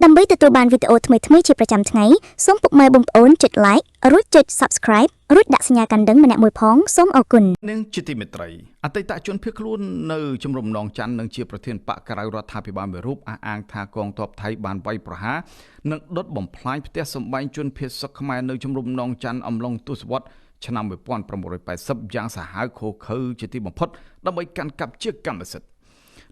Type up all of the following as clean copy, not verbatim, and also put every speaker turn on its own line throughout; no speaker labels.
ដើម្បីទទួលបានវីដេអូថ្មីៗជាប្រចាំថ្ងៃសូមពុកម៉ែបងប្អូនចុច like រួចចុច subscribe រួចដាក់សញ្ញាកណ្ដឹងម្នាក់មួយផងសូមអរគុណ
នាងជាទីមេត្រីអតីតជនភៀសខ្លួននៅជំរំនងច័ន្ទនិងជាប្រធានបកក្រៅរដ្ឋាភិបាលមួយរូបអះអាងថាកងទ័ពថៃបានវាយប្រហារនិងដុតបំផ្លាញផ្ទះសម្បែងជនភៀសសុខខ្មែរនៅជំរំនងច័ន្ទអំឡុងទសវត្សរ៍ឆ្នាំ1980យ៉ាងសាហាវឃោរឃៅជាទីបំផុតដើម្បីកាន់កាប់ជាកម្មសិទ្ធិ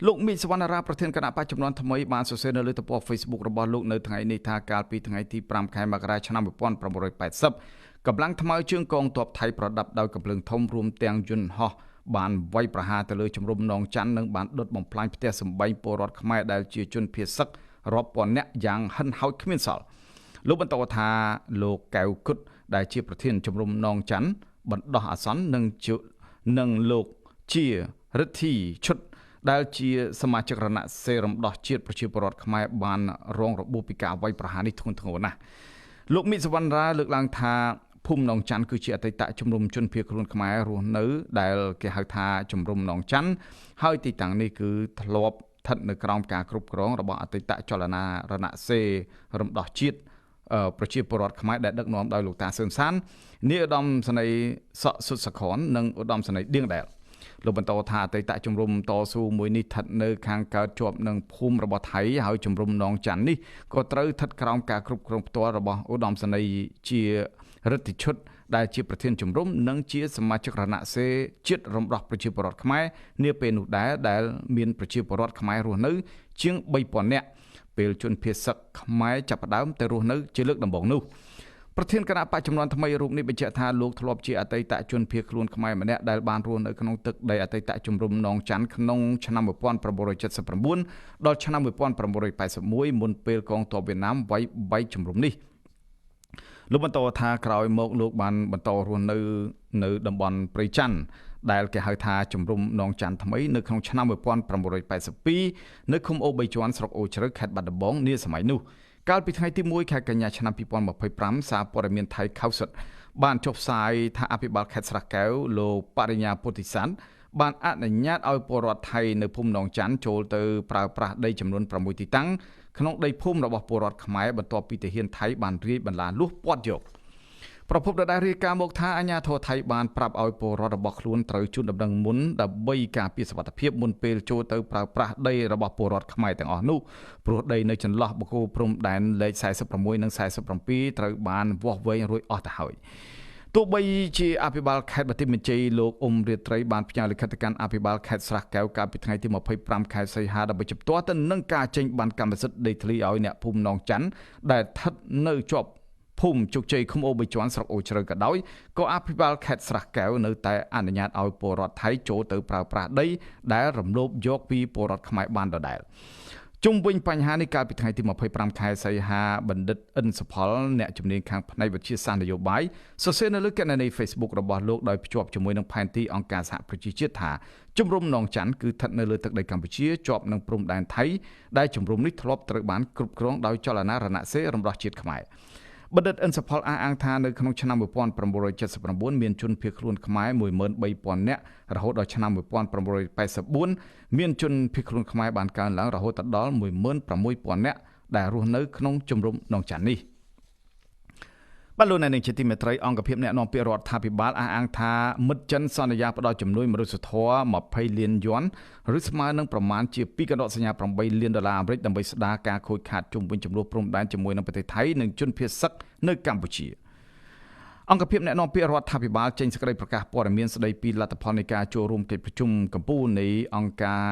លោកមីសវណ្ណារាប្រធានគណៈបច្ចុប្បន្នថ្មីបានសរសេរនៅលើទំព័រ Facebook របស់លោកនៅថ្ងៃនេះថាកាលពីថ្ងៃទី5ខែមករាឆ្នាំ1980កម្លាំងថ្មើរជើងកងទ័ពថៃប្រដាប់ដោយកាំភ្លើងធំរួមទាំងយន្តហោះបានវាយប្រហារទៅលើជំរំនងច័ន្ទនិងបានដុតបំផ្លាញផ្ទះសម្បែងពលរដ្ឋខ្មែរដែលជាជនភៀសសិករាប់ពាន់នាក់យ៉ាងហិនហោចគ្មានសល់លោកបន្តថាលោកកៅគុតដែលជាប្រធានជំរំនងច័ន្ទបណ្ដោះអាសន្ននិងលោកជារិទ្ធីឈុតដែលជាសមាជិករណសេរីរំដោះជាតិប្រជាពលរដ្ឋខ្មែរបានរងរបួសពីការវាយប្រហារនេះធ្ងន់ធ្ងរណាស់លោកមីសវណ្ណរាលើកឡើងថាភូមិនងច័ន្ទគឺជាអតីតជំរំជនភៀសខ្លួនខ្មែររស់នៅដែលគេហៅថាជំរំនងច័ន្ទហើយទីតាំងនេះគឺធ្លាប់ស្ថិតនៅក្រោមការគ្រប់គ្រងរបស់អតីតចលនារណសេរីរំដោះជាតិប្រជាពលរដ្ឋខ្មែរដែលដឹកនាំដោយលោកតាសឿនសាននាយឧត្តមសេនីយ៍សក់សុទ្ធសខននិងឧត្តមសេនីយ៍ឌៀងដែលលោកបន្តថាអតីតជំរំតស៊ូមួយនេះស្ថិតនៅខាងកើតជាប់នឹងភូមិរបស់ថៃហើយជំរំនងច័ន្ទនេះក៏ត្រូវស្ថិតក្រោមការគ្រប់គ្រងផ្ទាល់របស់ឧត្តមសេនីយ៍ជារិទ្ធិឈុតដែលជាប្រធានជំរំនិងជាសមាជិករណសេរីជាតិរំដោះប្រជាពលរដ្ឋខ្មែរនាពេលនោះដែរដែលមានប្រជាពលរដ្ឋខ្មែររស់នៅជាង 3000 នាក់ពេលជនភៀសសិកខ្មែរចាប់ផ្ដើមទៅរស់នៅជាលើកដំបូងនោះប្រធានគណៈបច្ចុប្បន្នថ្មីរូបនេះបញ្ជាក់ថាលោកធ្លាប់ជាអតីតជនភៀសខ្លួនខ្មែរម្នាក់ដែលបានរស់នៅក្នុងទឹកដីអតីតជំរំនងច័ន្ទក្នុងឆ្នាំ1979ដល់ឆ្នាំ1981មុនពេលកងទ័ពវៀតណាមវាយបែកជំរំនេះលោកបន្តថាក្រោយមកលោកបានបន្តរស់នៅតំបន់ព្រៃច័ន្ទដែលគេហៅថាជំរំនងច័ន្ទថ្មីនៅក្នុងឆ្នាំ1982នៅឃុំអូ3ជាន់ស្រុកអូជ្រៅខេត្តបាត់ដំបងនាសម័យនោះកាលពីថ្ងៃទី1ខែកញ្ញាឆ្នាំ2025សារព័ត៌មានថៃខៅសុតបានចុះផ្សាយថាអភិបាលខេត្តស្រះកែវលោកបរិញ្ញាពុទ្ធិស័ន្ទបានអនុញ្ញាតឲ្យពលរដ្ឋថៃនៅភូមិនងច័ន្ទចូលទៅប្រើប្រាស់ដីចំនួន6ទីតាំងក្នុងដីភូមិរបស់ពលរដ្ឋខ្មែរបន្ទាប់ពីទាហានថៃបានរាយបន្លាលួសព័ទ្ធយកប្រពន្ធដដែលរាយការណ៍មកថាអាជ្ញាធរថៃបានប្រាប់ឲ្យពលរដ្ឋរបស់ខ្លួនត្រូវជូនដំណឹងមុនដើម្បីការពារសុវត្ថិភាពមុនពេលចូលទៅប្រើប្រាស់ដីរបស់ពលរដ្ឋខ្មែរទាំងអស់នោះព្រោះដីនៅចន្លោះបូកូព្រំដែនលេខ46និង47ត្រូវបានវាស់វែងរួចអស់ទៅហើយទោះបីជាអភិបាលខេត្តបន្ទាយមានជ័យលោកអ៊ុំរាត្រីបានផ្ញើលិខិតទៅកាន់អភិបាលខេត្តស្រះកែវកាលពីថ្ងៃទី25ខែសីហាដើម្បីជំទាស់ទៅនឹងការចេញបានកម្មសិទ្ធិដីធ្លីឲ្យអ្នកភូមិនងច័ន្ទដែលស្ថិតនៅជាប់ភូមិជោគជ័យឃុំអូ3ជាន់ស្រុកអូជ្រៅក៏ដោយក៏អភិបាលខេត្តស្រះកែវនៅតែអនុញ្ញាតឲ្យពលរដ្ឋថៃចូលទៅប្រើប្រាស់ដីដែលរំលោភយកពីពលរដ្ឋខ្មែរបានដដែលជុំវិញបញ្ហានេះកាលពីថ្ងៃទី25ខែសីហាបណ្ឌិតអិនសុផលអ្នកជំនាញខាងផ្នែកវិទ្យាសាស្ត្រនយោបាយសរសេរនៅលើគណនី Facebook របស់លោកដោយភ្ជាប់ជាមួយនឹងផែនទីអង្គការសហប្រជាជាតិថាជំរំនងច័ន្ទគឺស្ថិតនៅលើទឹកដីកម្ពុជាជាប់នឹងព្រំដែនថៃដែលជំរំនេះធ្លាប់ត្រូវបានគ្រប់គ្រងដោយចលនារណសេរីរំដោះជាតិខ្មែរបណ្ឌិតអិនសុផលអះអាងថានៅក្នុងឆ្នាំ1979មានជនភៀសខ្លួនខ្មែរ 13000 នាក់រហូតដល់ឆ្នាំ1984មានជនភៀសខ្លួនខ្មែរបានកើនឡើងរហូតដល់ 16000 នាក់ដែលរស់នៅក្នុងជំរំនងច័ន្ទនេះបាទលោកអ្នកនាងជាទីមេត្រីអង្គភាពអ្នកនាំពាក្យរដ្ឋាភិបាលអះអាងថាមិត្តចិនសន្យាផ្ដល់ជំនួយមនុស្សធម៌20លានយួនឬស្មើនឹងប្រមាណជា2.8លានដុល្លារអាមេរិកដើម្បីស្ដារការខូចខាតជុំវិញចំនួនព្រំដែនជាមួយនឹងប្រទេសថៃនិងជនភៀសសិកនៅកម្ពុជាអង្គភាពអ្នកនាំពាក្យរដ្ឋាភិបាលចេញសេចក្តីប្រកាសព័ត៌មានស្តីពីលទ្ធផលនៃការចូលរួមកិច្ចប្រជុំកម្ពុជានៃអង្គការ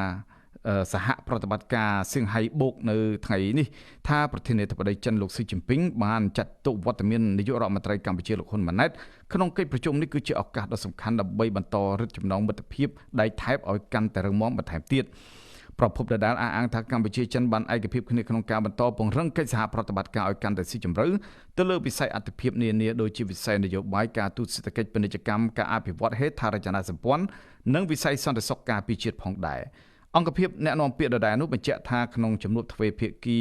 សហប្រតិបត្តិការសៀងហៃបូកនៅថ្ងៃនេះថាប្រធានាធិបតីចិនលោកស៊ីជីនពីងបានចាត់ទុកវត្តមាននាយករដ្ឋមន្ត្រីកម្ពុជាលោកហ៊ុនម៉ាណែតក្នុងកិច្ចប្រជុំនេះគឺជាឱកាសដ៏សំខាន់ដើម្បីបន្តរឹតចំណងមិត្តភាពដៃថែបឲ្យកាន់តែរឹងមាំបន្ថែមទៀតប្រពន្ធដដែលអះអាងថាកម្ពុជាចិនបានឯកភាពគ្នាក្នុងការបន្តពង្រឹងកិច្ចសហប្រតិបត្តិការឲ្យកាន់តែស៊ីជម្រៅទៅលើវិស័យអភិភាពនានាដូចជាវិស័យនយោបាយការទូតសេដ្ឋកិច្ចពាណិជ្ជកម្មការអភិវឌ្ឍហេដ្ឋារចនាសម្ព័ន្ធនិងវិស័យសន្តិសុខការពារជាតិផងដែរអង្គភាពអ្នកនាំពាក្យដដែលនោះបញ្ជាក់ថាក្នុងជំនួបទ្វេភាគី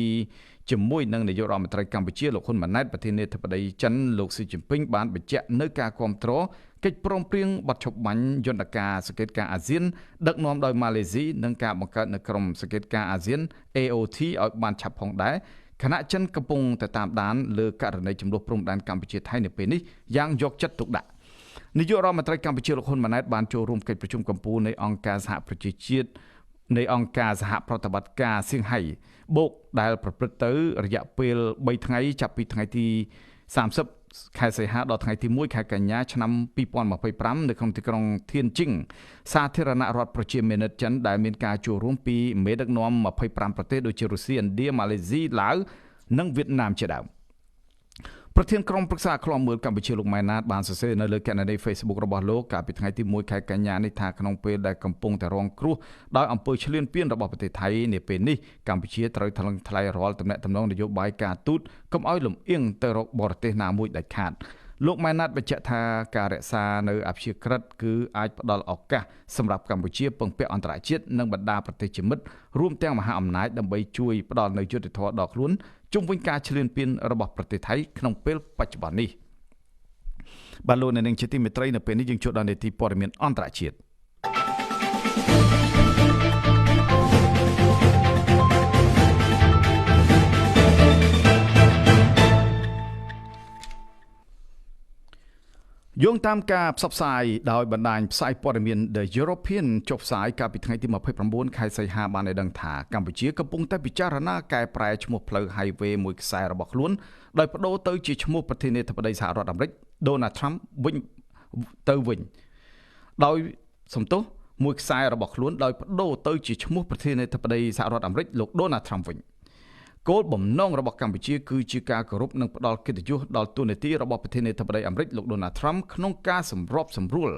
ជាមួយនឹងនាយករដ្ឋមន្ត្រីកម្ពុជាលោកហ៊ុនម៉ាណែតប្រធានាធិបតីចិនលោកស៊ីជីនពីងបានបញ្ជាក់នៅការគ្រប់គ្រងកិច្ចព្រមព្រៀងបទឈប់បាញ់យន្តការសង្កេតការណ៍អាស៊ានដឹកនាំដោយម៉ាឡេស៊ីនិងការបង្កើតនៅក្រុមសង្កេតការណ៍អាស៊ាន AOT ឲ្យបានឆាប់ផងដែរ ខណៈចិនកំពុងតែតាមដានលើករណីចំនួនព្រំដែនកម្ពុជាថៃនៅពេលនេះយ៉ាងយកចិត្តទុកដាក់នាយករដ្ឋមន្ត្រីកម្ពុជាលោកហ៊ុនម៉ាណែតបានចូលរួមកិច្ចប្រជុំកំពូលនៃអង្គការសហប្រជាជាតិនៃអង្គការសហប្រតិបត្តិការសៀងហៃបូកដែលប្រព្រឹត្តទៅរយៈពេល3ថ្ងៃចាប់ពីថ្ងៃទី30ខែសីហាដល់ថ្ងៃទី1ខែកញ្ញាឆ្នាំ2025នៅក្នុងទីក្រុងធៀនជីងសាធារណរដ្ឋប្រជាមានិតចិនដែលមានការចូលរួមពីមេដឹកនាំ25ប្រទេសដូចជារុស្ស៊ីឥណ្ឌាម៉ាឡេស៊ីឡាវនិងវៀតណាមជាដើមប្រធានក្រុមប្រឹក្សាឃ្លាំមើលកម្ពុជាលោកម៉ែនណាតបានសរសេរនៅលើគណនី Facebook របស់លោកកាលពីថ្ងៃទី1ខែកញ្ញានេះថាក្នុងពេលដែលកំពុងតែរងគ្រោះដោយអំពើឈ្លានពានរបស់ប្រទេសថៃនាពេលនេះកម្ពុជាត្រូវថ្លឹងថ្លែងរាល់ទំនាក់ទំនងនយោបាយការទូតកុំឲ្យលំអៀងទៅរកបរទេសណាមួយដាច់ខាតលោកម៉ែនណាតបញ្ជាក់ថាការរក្សានៅអព្យាក្រឹតគឺអាចផ្ដល់ឱកាសសម្រាប់កម្ពុជាពឹងពាក់អន្តរជាតិនិងបណ្ដាប្រទេសជាមិត្តរួមទាំងមហាអំណាចដើម្បីជួយផ្ដល់នូវយុត្តិធម៌ដល់ខ្លួនជុំវិញការឈ្លានពានរបស់ប្រទេសថៃក្នុងពេលបច្ចុប្បន្ននេះបាទលោកអ្នកនាងជាទីមេត្រីនៅពេលនេះយើងជួបដល់នេតិព័ត៌មានអន្តរជាតិយោងតាមការផ្សព្វផ្សាយដោយបណ្ដាញផ្សាយព័ត៌មាន The European ចុះផ្សាយកាលពីថ្ងៃទី29ខែសីហាបានឲ្យដឹងថាកម្ពុជាកំពុងតែពិចារណាកែប្រែឈ្មោះផ្លូវ Highway មួយខ្សែរបស់ខ្លួនដោយបដូរទៅជាឈ្មោះប្រធានាធិបតីសហរដ្ឋអាមេរិក Donald Trump វិញដោយសំទោសមួយខ្សែរបស់ខ្លួនដោយបដូរទៅជាឈ្មោះប្រធានាធិបតីសហរដ្ឋអាមេរិកលោក Donald Trump វិញគោលបំណងរបស់កម្ពុជាគឺជាការគោរពនិងផ្ដល់កិត្តិយសដល់ទូនាទីរបស់ប្រធានាធិបតីអាមេរិកលោក Donald Trump ក្នុងការសម្របសម្រួល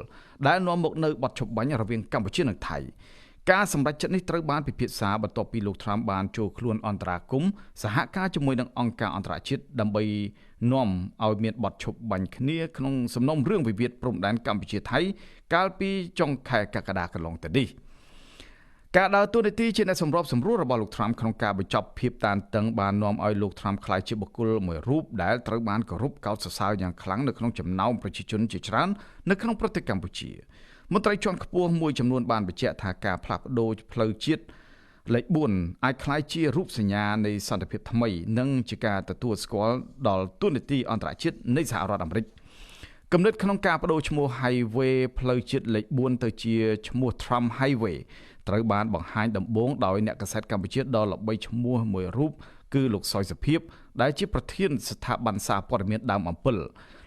ដែលនាំមកនូវបទច្បាញ់រវាងកម្ពុជានិងថៃការសម្រេចចិត្តនេះត្រូវបានពិភាក្សាបន្ទាប់ពីលោក Trump បានចូលខ្លួនអន្តរាគមន៍សហការជាមួយនឹងអង្គការអន្តរជាតិដើម្បីនាំឲ្យមានបទឈប់បាញ់គ្នាក្នុងសំណុំរឿងវិវាទព្រំដែនកម្ពុជាថៃកាលពីចុងខែកក្កដាកន្លងទៅនេះការដើរតួនាទីជាអ្នកសម្របសម្រួលរបស់លោក Trump ក្នុងការបញ្ចប់ភាពតានតឹងបាននាំឲ្យលោក Trump ក្លាយជាបុគ្គលមួយរូបដែលត្រូវបានគោរពកោតសរសើរយ៉ាងខ្លាំងនៅក្នុងចំណោមប្រជាជនជាច្រើននៅក្នុងប្រទេសកម្ពុជាមន្ត្រីជាន់ខ្ពស់មួយចំនួនបានបញ្ជាក់ថាការផ្លាស់ប្ដូរផ្លូវជាតិលេខ4អាចក្លាយជារូបសញ្ញានៃសន្តិភាពថ្មីនិងជាការទទួលស្គាល់ដល់តួនាទីអន្តរជាតិនៃសហរដ្ឋអាមេរិកគំនិតក្នុងការបដូរឈ្មោះ Highway ផ្លូវជាតិលេខ4ទៅជាឈ្មោះ Trump Highway ត្រូវបានបង្ហាញដំបូងដោយអ្នកកាសែតកម្ពុជាដ៏ល្បីឈ្មោះមួយរូបគឺលោកសុយសុភាពដែលជាប្រធានស្ថាប័នសារព័ត៌មានដើមអំពិល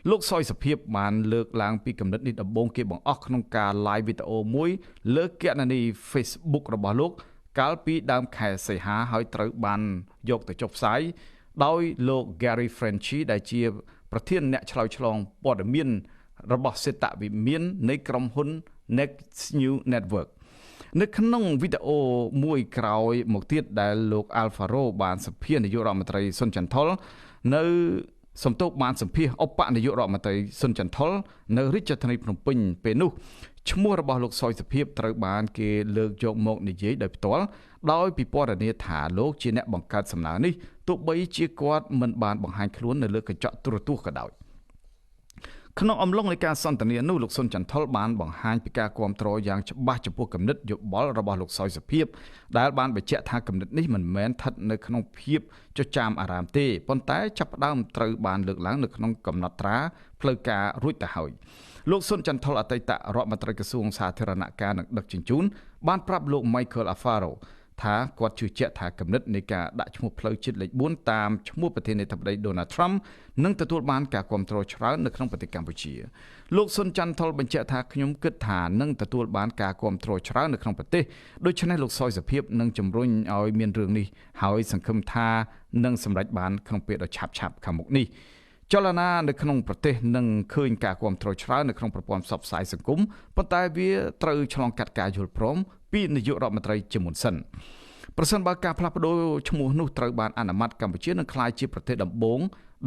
លោកសុយសុភាពបានលើកឡើងពីគំនិតនេះដំបូងគេបង្អស់ក្នុងការ live វីដេអូមួយលើគណនី Facebook របស់លោកកាលពីដើមខែសីហាហើយត្រូវបានយកទៅចុះផ្សាយដោយលោក Gary Frenchy ដែលជាប្រធានអ្នកឆ្លើយឆ្លងព័ត៌មានរបស់សេតវិមាននៃក្រុមហ៊ុន Next New Network នៅក្នុងវីដេអូមួយក្រោយមកទៀតដែលលោក Alvaro បានសម្ភាសនាយករដ្ឋមន្ត្រីស៊ុនចន្ទថុលនៅសំទោសបានសម្ភាសឧបនាយករដ្ឋមន្ត្រីស៊ុនចន្ទថុលនៅរាជធានីភ្នំពេញពេលនោះឈ្មោះរបស់លោកសុយសុភាពត្រូវបានគេលើកយកមកនិយាយដោយផ្ទាល់ដោយពិពណ៌នាថាលោកជាអ្នកបង្កើតសំណើនេះទោះបីជាគាត់មិនបានបង្ហាញខ្លួននៅលើកញ្ចក់ទូរទស្សន៍ក៏ដោយក្នុងអំឡុងនៃការសន្ទនានោះលោកស៊ុនចន្ទថុលបានបង្ហាញពីការគាំទ្រយ៉ាងច្បាស់ចំពោះគំនិតយោបល់របស់លោកសុយសុភាពដែលបានបញ្ជាក់ថាគំនិតនេះមិនមែនស្ថិតនៅក្នុងភាពចចាមអារ៉ាមទេប៉ុន្តែចាប់ផ្ដើមត្រូវបានលើកឡើងនៅក្នុងកំណត់ត្រាផ្លូវការរួចទៅហើយលោកស៊ុនចន្ទថុលអតីតរដ្ឋមន្ត្រីក្រសួងសាធារណការនិងដឹកជញ្ជូនបានប្រាប់លោក Michael Alfaro ថាគាត់ជឿជាក់ថាគំនិតនៃការដាក់ឈ្មោះផ្លូវជាតិលេខ4តាមឈ្មោះប្រធានាធិបតី Donald Trump នឹងទទួលបានការគាំទ្រច្រើននៅក្នុងប្រទេសកម្ពុជាលោកស៊ុនចន្ទថុលបញ្ជាក់ថាខ្ញុំគិតថានឹងទទួលបានការគាំទ្រច្រើននៅក្នុងប្រទេសដូច្នេះលោកសុយសុភាពនឹងជំរុញឲ្យមានរឿងនេះហើយសង្ឃឹមថានឹងសម្រេចបានក្នុងពេលដ៏ឆាប់ខាងមុខនេះចលនានៅក្នុងប្រទេសនឹងឃើញការគាំទ្រច្រើននៅក្នុងប្រព័ន្ធផ្សព្វផ្សាយសង្គមប៉ុន្តែវាត្រូវឆ្លងកាត់ការយល់ព្រមពីនាយករដ្ឋមន្ត្រីជាមុនសិនប្រសិនបើការផ្លាស់ប្ដូរឈ្មោះនោះត្រូវបានអនុម័តកម្ពុជានឹងក្លាយជាប្រទេសដំបូង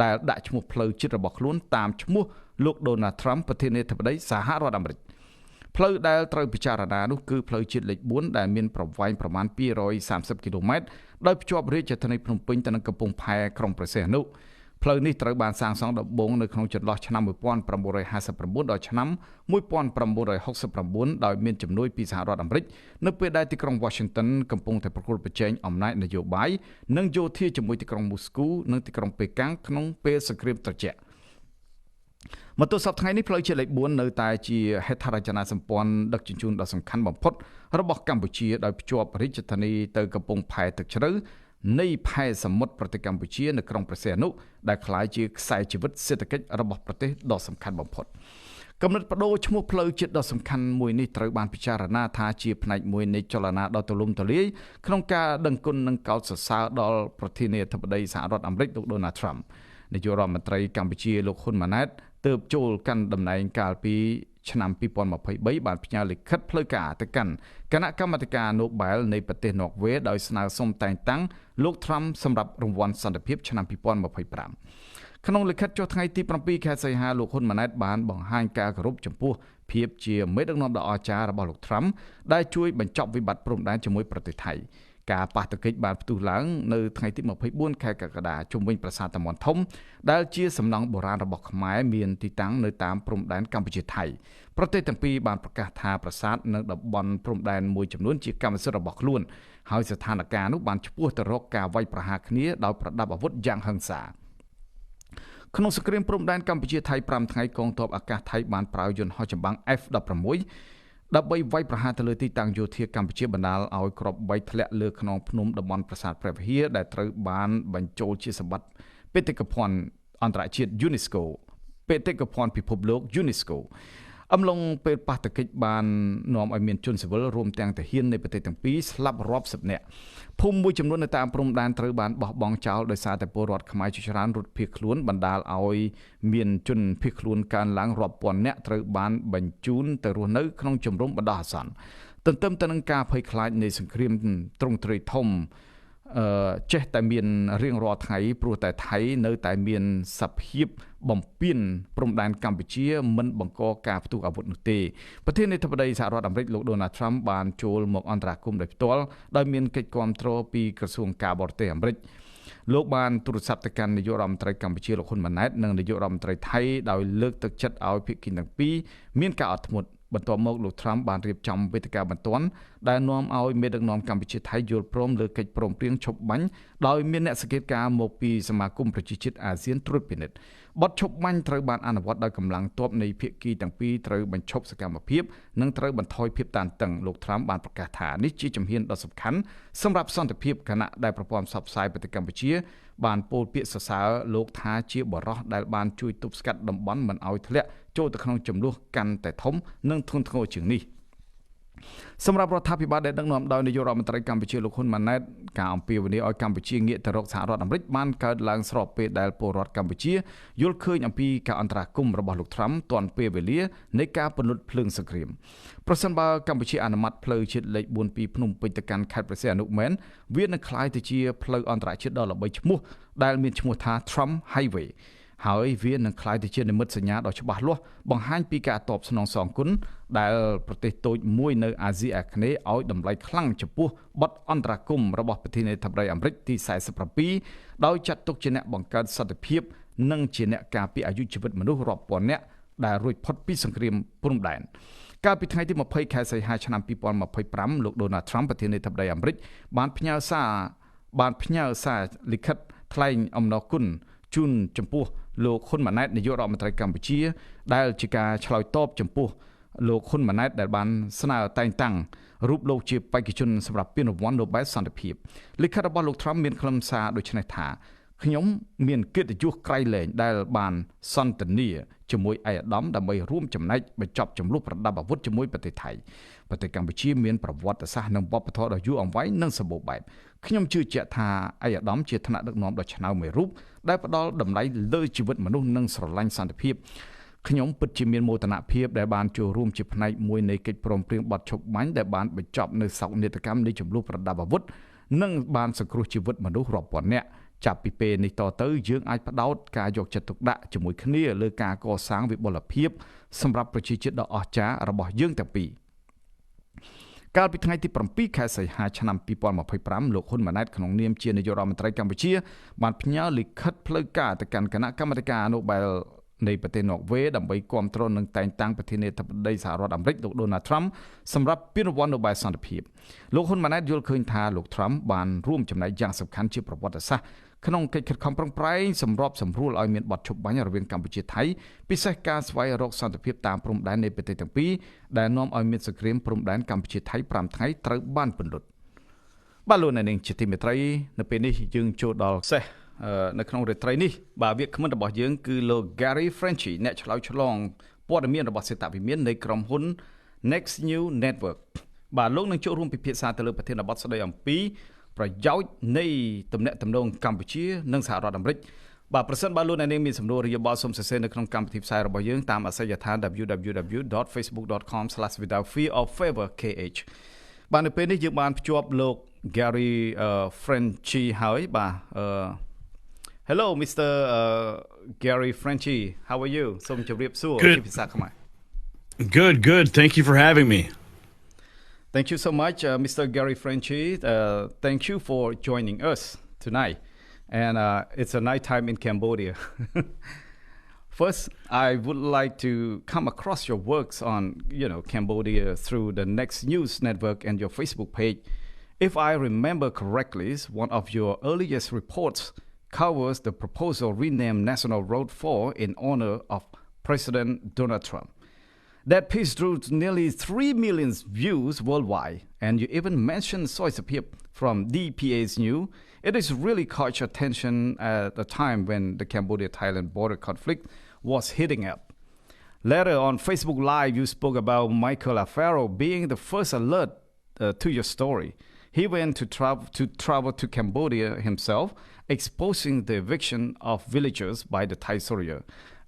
ដែលដាក់ឈ្មោះផ្លូវជាតិរបស់ខ្លួនតាមឈ្មោះលោក Donald Trump ប្រធានាធិបតីសហរដ្ឋអាមេរិកផ្លូវដែលត្រូវពិចារណានោះគឺផ្លូវជាតិលេខ4ដែលមានប្រវែងប្រមាណ230គីឡូម៉ែត្រដោយភ្ជាប់រាជធានីភ្នំពេញទៅនឹងកំពង់ផែក្រុងព្រះសីហនុ ផ្លូវនេះត្រូវបានសាងសង់ដំបូងនៅក្នុងចន្លោះឆ្នាំ1959ដល់ឆ្នាំ1969ដោយមានជំនួយពីសហរដ្ឋអាមេរិកនៅពេលដែលទីក្រុង Washington កំពុងតែប្រកួតប្រជែងអំណាចនយោបាយនិងយោធាជាមួយទីក្រុង Moscow និងទីក្រុង Peking ក្នុងពេលសង្គ្រាមត្រជាក់មកទល់សប្តាហ៍ថ្ងៃនេះផ្លូវជាតិលេខ4នៅតែជាហេដ្ឋារចនាសម្ព័ន្ធដឹកជញ្ជូនដ៏សំខាន់បំផុតរបស់កម្ពុជាដោយភ្ជាប់រាជធានីទៅកំពង់ផែទឹកជ្រៅនៃផែសមុទ្រប្រទេសកម្ពុជានៅក្រុងព្រះសីហនុដែលក្លាយជាខ្សែជីវិតសេដ្ឋកិច្ចរបស់ប្រទេសដ៏សំខាន់បំផុតកំណត់បដូរឈ្មោះផ្លូវជាតិដ៏សំខាន់មួយនេះត្រូវបានពិចារណាថាជាផ្នែកមួយនៃចលនាដ៏ទូលំទូលាយក្នុងការដឹងគុណនិងកោតសរសើរដល់ប្រធានាធិបតីសហរដ្ឋអាមេរិកលោក Donald Trump នាយករដ្ឋមន្ត្រីកម្ពុជាលោកហ៊ុនម៉ាណែតទើបចូលកាន់តំណែងកាលពីឆ្នាំ2023បានផ្ញើលិខិតផ្លូវការទៅកាន់គណៈកម្មាធិការ Nobel នៃប្រទេសន័រវេសដោយស្នើសុំតែងតាំងលោក Trump សម្រាប់រង្វាន់សន្តិភាពឆ្នាំ2025ក្នុងលិខិតចុះថ្ងៃទី7ខែសីហាលោកហ៊ុនម៉ាណែតបានបង្ហាញការគោរពចំពោះភាពជាមេដឹកនាំដ៏អស្ចារ្យរបស់លោក Trump ដែលជួយបញ្ចប់វិបត្តិព្រំដែនជាមួយប្រទេសថៃការប៉ះទង្គិចបានផ្ទុះឡើងនៅថ្ងៃទី24ខែកក្កដាជុំវិញប្រាសាទតាមាន់ធំដែលជាសំណង់បុរាណរបស់ខ្មែរមានទីតាំងនៅតាមព្រំដែនកម្ពុជាថៃប្រទេសទាំងពីរបានប្រកាសថាប្រាសាទនៅតំបន់ព្រំដែនមួយចំនួនជាកម្មសិទ្ធិរបស់ខ្លួនហើយស្ថានភាពនោះបានឆ្ពោះទៅរកការវាយប្រហារគ្នាដោយប្រដាប់អាវុធយ៉ាងហិង្សាក្នុងសង្គ្រាមព្រំដែនកម្ពុជាថៃ5ថ្ងៃកងទ័ពអាកាសថៃបានប្រើយន្តហោះចម្បាំង F-16 ដើម្បីវាយប្រហារទៅលើទីតាំងយោធាកម្ពុជាបណ្ដាលឲ្យគ្រាប់បែកធ្លាក់លើខ្នងភ្នំតំបន់ប្រាសាទព្រះវិហារដែលត្រូវបានបញ្ចូលជាសម្បត្តិបេតិកភណ្ឌអន្តរជាតិ UNESCO បេតិកភណ្ឌពិភពលោក UNESCO អំឡុងពេលប៉ះទង្គិចបាននាំឲ្យមានជនស៊ីវិលរួមទាំងទាហាននៃប្រទេសទាំងពីរស្លាប់រាប់សិបនាក់ភូមិមួយចំនួននៅតាមព្រំដែនត្រូវបានបោះបង់ចោលដោយសារតែពលរដ្ឋខ្មែរជាច្រើនរត់ភៀសខ្លួនបណ្ដាលឲ្យមានជនភៀសខ្លួនកើនឡើងរាប់ពាន់នាក់ត្រូវបានបញ្ជូនទៅរស់នៅក្នុងជំរំបណ្ដោះអាសន្នទន្ទឹមទៅនឹងការភ័យខ្លាចនៃសង្គ្រាមទ្រង់ទ្រាយធំចេះតែមានរៀងរាល់ថ្ងៃព្រោះតែថៃនៅតែមានសភាពបំពេញព្រំដែនកម្ពុជាមិនបង្កការផ្ទុះអាវុធនោះទេប្រធានាធិបតីសហរដ្ឋអាមេរិកលោក Donald Trump បានចូលមកអន្តរាគមន៍ដោយផ្ទាល់ដោយមានកិច្ចគាំទ្រពីក្រសួងការបរទេសអាមេរិកលោកបានទូរស័ព្ទទៅកាន់នាយករដ្ឋមន្ត្រីកម្ពុជាលោកហ៊ុនម៉ាណែតនិងនាយករដ្ឋមន្ត្រីថៃដោយលើកទឹកចិត្តឲ្យភាគីទាំងពីរមានការអត់ធ្មត់បន្ទាប់មកលោក Trump បានរៀបចំវេទិកាបន្ទាន់ដែលនាំឲ្យមេដឹកនាំកម្ពុជាថៃយល់ព្រមលើកិច្ចព្រមព្រៀងឈប់បាញ់ដោយមានអ្នកសង្កេតការណ៍មកពីសមាគមប្រជាជាតិអាស៊ានត្រួតពិនិត្យបទឈប់បាញ់ត្រូវបានអនុវត្តដោយកម្លាំងទ័ពនៃភាគីទាំងពីរត្រូវបញ្ឈប់សកម្មភាពនិងត្រូវបន្ថយភាពតានតឹងលោក Trump បានប្រកាសថានេះជាជំហានដ៏សំខាន់សម្រាប់សន្តិភាពគណៈដែលប្រព័ន្ធផ្សព្វផ្សាយប្រទេសកម្ពុជាបានពោលពាក្យសរសើរលោកថាជាបរិសុទ្ធដែលបានជួយទប់ស្កាត់តំបន់មិនឲ្យធ្លាក់ចូលទៅក្នុងចំនួនកាន់តែធំនិងធ្ងន់ធ្ងរជាងនេះសម្រាប់រដ្ឋាភិបាលដែលដឹកនាំដោយនាយករដ្ឋមន្ត្រីកម្ពុជាលោកហ៊ុនម៉ាណែតការអំពាវនាវឲ្យកម្ពុជាងាកទៅរកសហរដ្ឋអាមេរិកបានកើតឡើងស្របពេលដែលពលរដ្ឋកម្ពុជាយល់ឃើញអំពីការអន្តរាគមន៍របស់លោក Trump ទាន់ពេលវេលានៃការពន្លត់ភ្លើងសង្គ្រាមប្រសិនបើកម្ពុជាអនុម័តផ្លូវជាតិលេខ4ពីភ្នំពេញទៅកាន់ខេត្តព្រះសីហនុមែនវានឹងក្លាយទៅជាផ្លូវអន្តរជាតិដ៏ល្បីឈ្មោះដែលមានឈ្មោះថា Trump Highway ហើយវានឹងក្លាយទៅជានិមិត្តសញ្ញាដ៏ច្បាស់លាស់បង្ហាញពីការតបស្នងសងគុណដែលប្រទេសតូចមួយនៅអាស៊ីអាគ្នេយ៍ឲ្យតម្លៃខ្លាំងចំពោះបទអន្តរាគមន៍របស់ប្រធានាធិបតីអាមេរិកទី47ដោយចាត់ទុកជាអ្នកបង្កើតសន្តិភាពនិងជាអ្នកការពារអាយុជីវិតមនុស្សរាប់ពាន់នាក់ដែលរួចផុតពីសង្គ្រាមព្រំដែនកាលពីថ្ងៃទី20ខែសីហាឆ្នាំ2025លោក Donald Trump ប្រធានាធិបតីអាមេរិកបានផ្ញើសារលិខិតថ្លែងអំណរគុណជូនចំពោះលោកហ៊ុនម៉ាណែតនាយករដ្ឋមន្ត្រីកម្ពុជាដែលជាការឆ្លើយតបចំពោះលោកហ៊ុនម៉ាណែតដែលបានស្នើតែងតាំងរូបលោកជាបេក្ខជនសម្រាប់ពានរង្វាន់ Nobel សន្តិភាពលិខិតរបស់លោក Trump មានខ្លឹមសារដូចនេះថាខ្ញុំមានកិត្តិយសក្រៃលែងដែលបានសន្ទនាជាមួយឯកឧត្តមដើម្បីរួមចំណែកបញ្ចប់ចំនួនប្រដាប់អាវុធជាមួយប្រទេសថៃប្រទេសកម្ពុជាមានប្រវត្តិសាស្ត្រនិងវប្បធម៌ដ៏យូរអង្វែងនិងសម្បូរបែបខ្ញុំជឿជាក់ថាឯកឧត្តមជាថ្នាក់ដឹកនាំដ៏ឆ្នើមមួយរូបដែលផ្ដល់តម្លៃលើជីវិតមនុស្សនិងស្រឡាញ់សន្តិភាពខ្ញុំពិតជាមានមោទនភាពដែលបានចូលរួមជាផ្នែកមួយនៃកិច្ចព្រមព្រៀងបទឈប់បាញ់ដែលបានបញ្ចប់នៅសោកនាដកម្មនៃចំនួនប្រដាប់អាវុធនិងបានសង្គ្រោះជីវិតមនុស្សរាប់ពាន់នាក់ចាប់ពីពេលនេះតទៅយើងអាចផ្ដោតការយកចិត្តទុកដាក់ជាមួយគ្នាលើការកសាងវិបុលភាពសម្រាប់ប្រជាជាតិដ៏អស្ចារ្យរបស់យើងទាំងពីរ កាលពីថ្ងៃទី7ខែសីហាឆ្នាំ2025លោកហ៊ុនម៉ាណែតក្នុងនាមជានាយករដ្ឋមន្ត្រីកម្ពុជាបានផ្ញើលិខិតផ្លូវការទៅកាន់គណៈកម្មាធិការអនុបែលនៃប្រទេសណ័រវេសដើម្បីគាំទ្រនិងតែងតាំងប្រធានាធិបតីសហរដ្ឋអាមេរិកលោក Donald Trump សម្រាប់ពានរង្វាន់ Nobel សន្តិភាពលោកហ៊ុនម៉ាណែតយល់ឃើញថាលោក Trump បានរួមចំណែកយ៉ាងសំខាន់ជាប្រវត្តិសាស្ត្រក្នុងកិច្ចខិតខំប្រឹងប្រែងសម្របសម្រួលឲ្យមានបទឈប់បាញ់រវាងកម្ពុជាថៃពិសេសការស្វែងរកសន្តិភាពតាមព្រំដែននៃប្រទេសទាំងពីរដែលនាំឲ្យមានសង្គ្រាមព្រំដែនកម្ពុជាថៃ5ថ្ងៃត្រូវបានពន្លត់បាទលោកអ្នកនាងជាទីមេត្រីនៅពេលនេះយើងចូលដល់សេះនៅក្នុងរាត្រីនេះបាទវាគ្មិនរបស់យើងគឺលោក Gary Frenchy អ្នកឆ្លើយឆ្លងព័ត៌មានរបស់សេតវិមាននៃក្រុមហ៊ុន Next New Network បាទលោកនឹងចូលរួមពិភាក្សាទៅលើប្រធានបទស្ដីអំពីប្រយោជន៍នៃទំនាក់ទំនងកម្ពុជានិងសហរដ្ឋអាមេរិកបាទប្រសិនបើលោកអ្នកនាងមានសំណួររាយបល់សូមសរសេរនៅក្នុងកម្មវិធីផ្សាយរបស់យើងតាមអាសយដ្ឋាន www.facebook.com/withoutfearorfavorkh បាទនៅពេលនេះយើងបានភ្ជាប់លោក Gary Frenchy ហើយបាទ Hello Mr. Gary Frenchy how are you សូមជម្រាបសួរជាភាសាខ្មែរ
Good thank you for having me
Thank you so much, Mr. Gary Frenchy. Thank you for joining us tonight. And it's a night time in Cambodia. First, I would like to come across your works on, Cambodia through the Next News Network and your Facebook page. If I remember correctly, one of your earliest reports covers the proposal renamed National Road 4 in honor of President Donald Trump. That piece drew nearly 3 million views worldwide, and you even mentioned Soysapip from DPA's New. It is really caught your attention at the time when the Cambodia-Thailand border conflict was heating up. Later on Facebook Live, you spoke about Michael Alfaro being the first alert to your story. He went to travel to Cambodia himself, exposing the eviction of villagers by the Thai soldier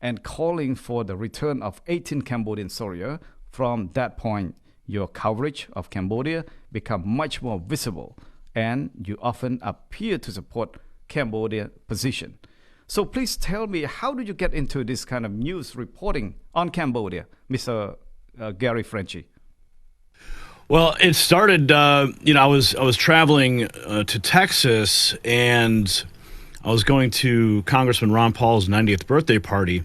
and calling for the return of 18 Cambodian soldiers. From that point, your coverage of Cambodia became much more visible, and you often appear to support Cambodia's position. So please tell me, how did you get into this kind of news reporting on Cambodia, Mr. Gary Frenchy?
Well, it started, I was traveling to Texas, and I was going to Congressman Ron Paul's 90th birthday party,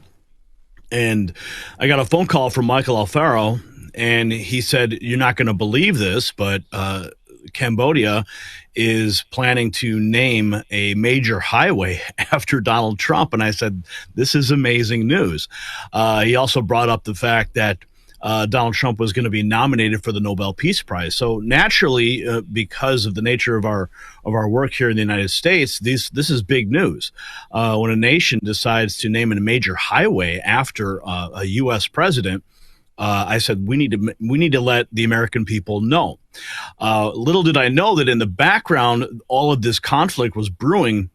and I got a phone call from Michael Alfaro, and he said, "You're not going to believe this, but Cambodia is planning to name a major highway after Donald Trump." And I said, "This is amazing news." He also brought up the fact that Donald Trump was going to be nominated for the Nobel Peace Prize. So naturally, because of the nature of our work here in the United States, this is big news. When a nation decides to name a major highway after a U.S. president, I said we need to let the American people know. Little did I know that in the background, all of this conflict was brewing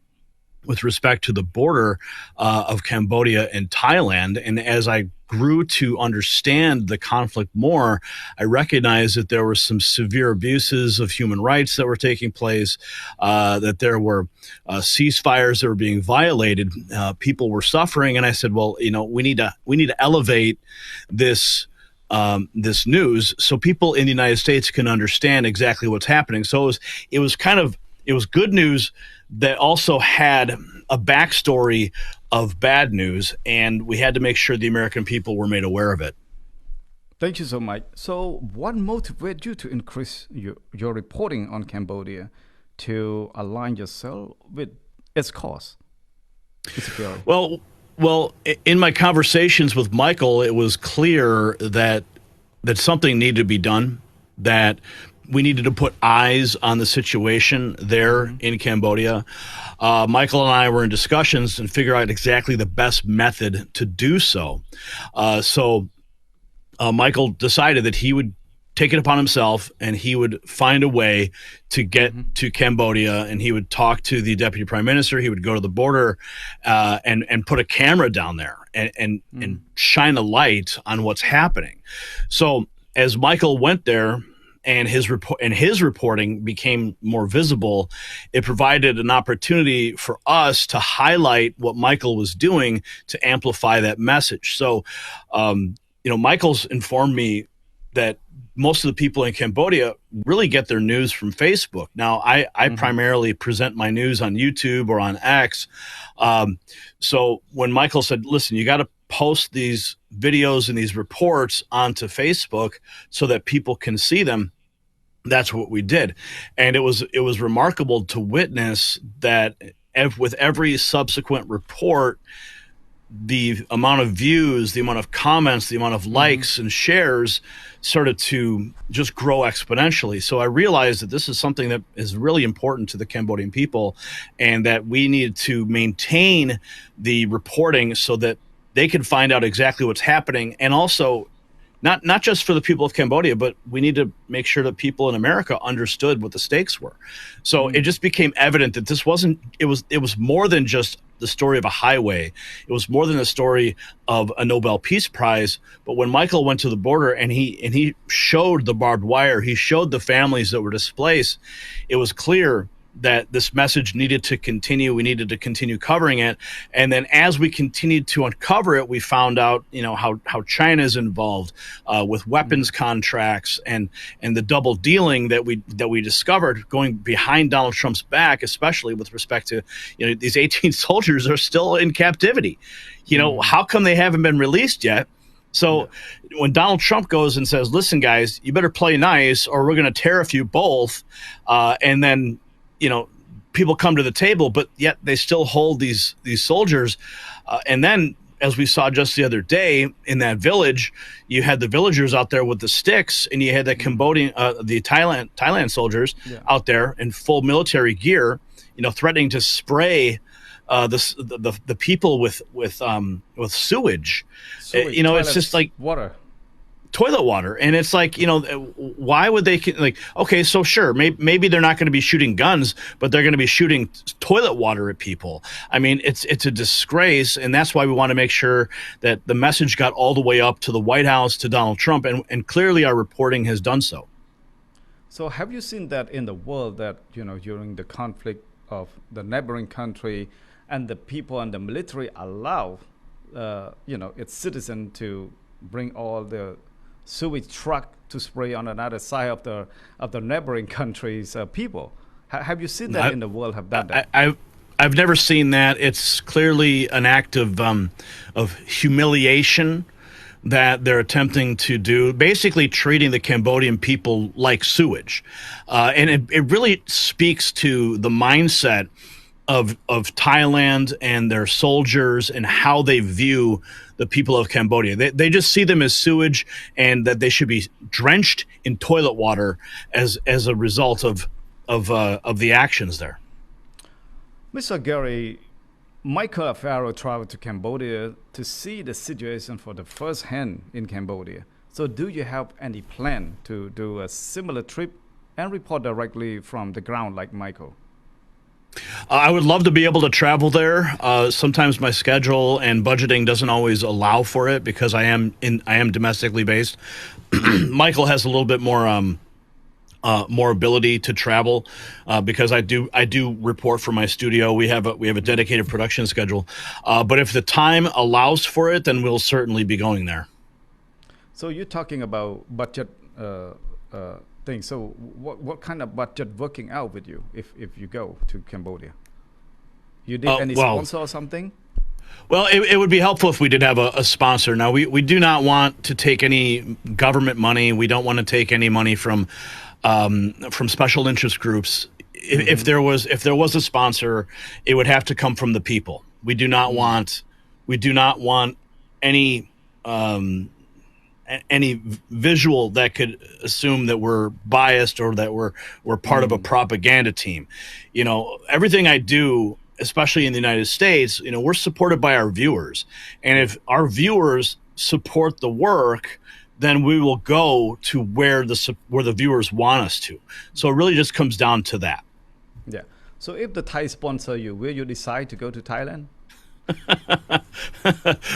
with respect to the border of Cambodia and Thailand. And as I grew to understand the conflict more, I recognized that there were some severe abuses of human rights that were taking place, that there were ceasefires that were being violated, people were suffering. And I said, well, we need to elevate this news so people in the United States can understand exactly what's happening. So it was good news that also had a backstory of bad news, and we had to make sure the American people were made aware of it.
Thank you so much. So what motivated you to increase your reporting on Cambodia to align yourself with its cause?
Well, in my conversations with Michael, it was clear that something needed to be done, that we needed to put eyes on the situation there in Cambodia. Michael and I were in discussions and figure out exactly the best method to do so. Michael decided that he would take it upon himself and he would find a way to get to Cambodia, and he would talk to the deputy prime minister. He would go to the border and put a camera down there and shine a light on what's happening. So as Michael went there, and his reporting became more visible, it provided an opportunity for us to highlight what Michael was doing to amplify that message. So, Michael's informed me that most of the people in Cambodia really get their news from Facebook. Now, I primarily present my news on YouTube or on X. So when Michael said, listen, you got to post these videos and these reports onto Facebook so that people can see them, that's what we did. And it was remarkable to witness that with every subsequent report, the amount of views, the amount of comments, the amount of likes and shares started to just grow exponentially. So I realized that this is something that is really important to the Cambodian people, and that we need to maintain the reporting so that they can find out exactly what's happening. And also, not just for the people of Cambodia, but we need to make sure that people in America understood what the stakes were. So it just became evident that it was more than just the story of a highway. It was more than a story of a Nobel Peace Prize. But when Michael went to the border and he showed the barbed wire, he showed the families that were displaced, it was clear that this message needed to continue. We needed to continue covering it. And then as we continued to uncover it, we found out, how China is involved with weapons contracts and the double dealing that we discovered going behind Donald Trump's back, especially with respect to, these 18 soldiers are still in captivity. How come they haven't been released yet? So when Donald Trump goes and says, listen, guys, you better play nice or we're going to tariff you both. And then, people come to the table, but yet they still hold these soldiers. And then, as we saw just the other day in that village, you had the villagers out there with the sticks, and you had the Thailand soldiers out there in full military gear, threatening to spray the people with sewage. It's just like toilet water. And it's like, why would they, okay, so sure, maybe they're not going to be shooting guns, but they're going to be shooting toilet water at people. I mean, it's a disgrace. And that's why we want to make sure that the message got all the way up to the White House, to Donald Trump, and clearly our reporting has done so.
So have you seen that in the world that, during the conflict of the neighboring country and the people and the military allow, its citizen to bring all the sewage truck to spray on another side of the neighboring country's people? Have you seen that in the world? Have done that?
I've never seen that. It's clearly an act of humiliation that they're attempting to do, basically treating the Cambodian people like sewage, and it really speaks to the mindset of Thailand and their soldiers and how they view the people of Cambodia. They just see them as sewage, and that they should be drenched in toilet water as a result of the actions there.
Mr. Gary, Michael Alfaro traveled to Cambodia to see the situation for the first hand in Cambodia. So do you have any plan to do a similar trip and report directly from the ground like Michael?
I would love to be able to travel there. Sometimes my schedule and budgeting doesn't always allow for it because I am domestically based. Michael has a little bit more ability to travel because I do report from my studio. We have a dedicated production schedule. But if the time allows for it, then we'll certainly be going there.
So you're talking about budget thing. So what kind of budget working out with you if you go to Cambodia? You did any sponsor or something?
Well, it would be helpful if we did have a sponsor. Now, we do not want to take any government money. We don't want to take any money from special interest groups. If there was a sponsor, it would have to come from the people. We do not want any visual that could assume that we're biased or that we're part of a propaganda team. Everything I do, especially in the United States, we're supported by our viewers. And if our viewers support the work, then we will go to where the viewers want us to. So it really just comes down to that.
Yeah. So if the Thai sponsor you, will you decide to go to Thailand?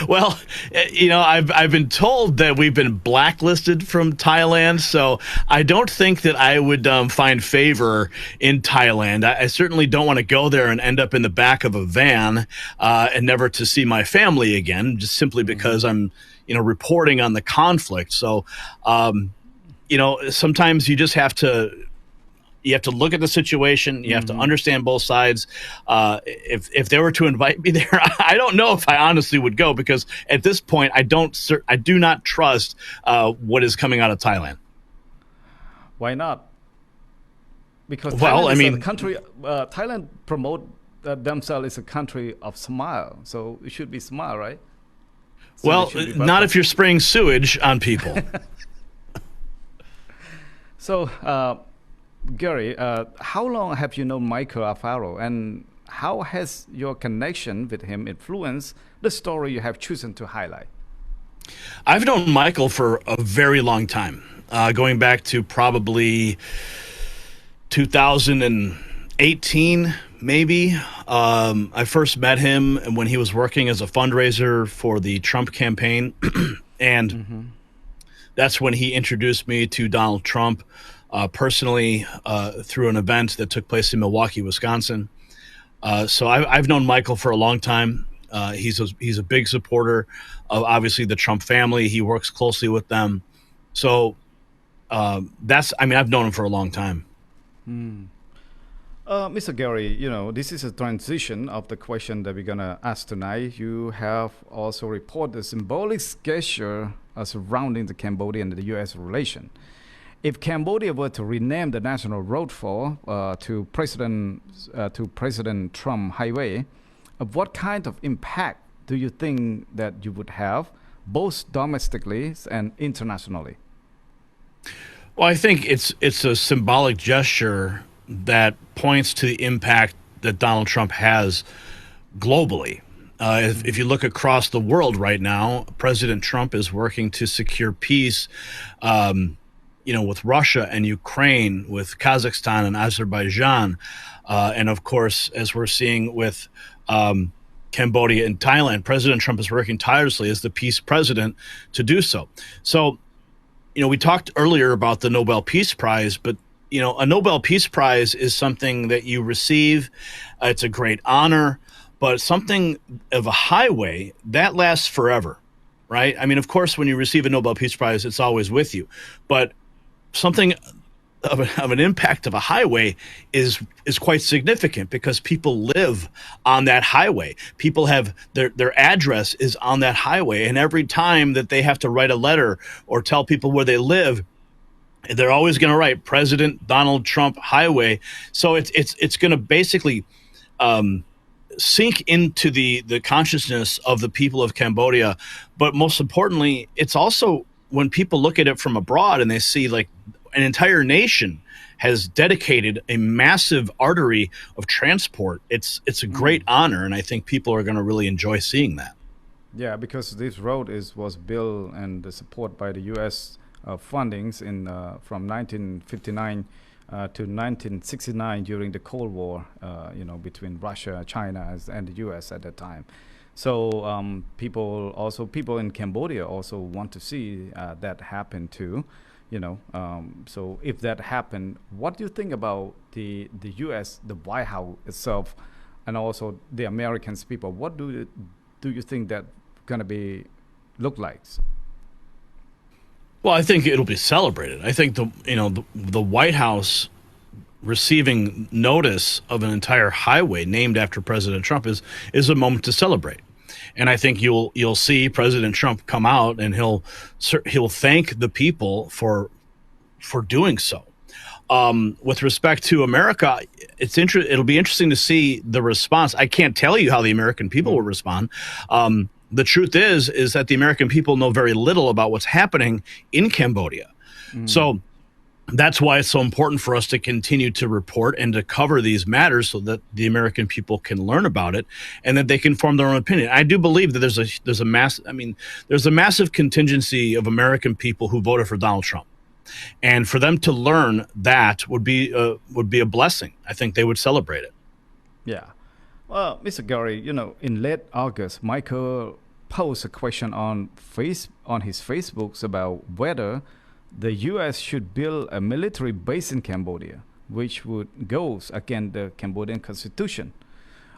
Well, I've been told that we've been blacklisted from Thailand, so I don't think that I would find favor in Thailand. I certainly don't want to go there and end up in the back of a van and never to see my family again, just simply because I'm reporting on the conflict. So sometimes you just have to look at the situation. You have to understand both sides. If they were to invite me there, I don't know if I honestly would go, because at this point, I do not trust what is coming out of Thailand.
Why not? Because
Well,
Thailand is a country. Thailand promote themselves as a country of smile, so it should be smile, right? So
well, not if you're spraying sewage on people.
So, Gary, how long have you known Michael Alfaro, and how has your connection with him influenced the story you have chosen to highlight?
I've known Michael for a very long time, going back to probably 2018, maybe. I first met him when he was working as a fundraiser for the Trump campaign, and that's when he introduced me to Donald Trump personally through an event that took place in Milwaukee, Wisconsin. So I've known Michael for a long time. He's a big supporter of, obviously, the Trump family. He works closely with them. So I've known him for a long time.
Mr. Gary, this is a transition of the question that we're going to ask tonight. You have also reported the symbolic gesture surrounding the Cambodian and the U.S. relation. If Cambodia were to rename the national road to President Trump Highway, what kind of impact do you think that you would have, both domestically and internationally?
Well, I think it's a symbolic gesture that points to the impact that Donald Trump has globally. If you look across the world right now, President Trump is working to secure peace, with Russia and Ukraine, with Kazakhstan and Azerbaijan, and of course, as we're seeing with Cambodia and Thailand, President Trump is working tirelessly as the peace president to do so. So, we talked earlier about the Nobel Peace Prize, but a Nobel Peace Prize is something that you receive. It's a great honor, but something of a highway that lasts forever, right? I mean, of course, when you receive a Nobel Peace Prize, it's always with you, but something of an impact of a highway is quite significant, because people live on that highway. People have their address is on that highway, and every time that they have to write a letter or tell people where they live, they're always going to write President Donald Trump Highway. So it's going to basically sink into the consciousness of the people of Cambodia. But most importantly, it's also, when people look at it from abroad and they see like an entire nation has dedicated a massive artery of transport, it's a great honor, and I think people are going to really enjoy seeing that.
Yeah, because this road was built and supported by the U.S. Fundings from 1959 to 1969 during the Cold War, between Russia, China, and the U.S. at that time. So people in Cambodia also want to see that happen too. So if that happened, what do you think about the U.S., the White House itself, and also the Americans people? What do you think that gonna be look like?
Well, I think it'll be celebrated. I think the White House receiving notice of an entire highway named after President Trump is a moment to celebrate. And I think you'll see President Trump come out and he'll thank the people for doing so. With respect to America, it'll be interesting to see the response. I can't tell you how the American people will respond. The truth is that the American people know very little about what's happening in Cambodia. So that's why it's so important for us to continue to report and to cover these matters so that the American people can learn about it and that they can form their own opinion. I do believe that there's a massive contingency of American people who voted for Donald Trump. And for them to learn that would be a blessing. I think they would celebrate it.
Yeah. Well, Mr. Gary, in late August, Michael posed a question on his Facebooks about whether the U.S. should build a military base in Cambodia, which would go against the Cambodian constitution.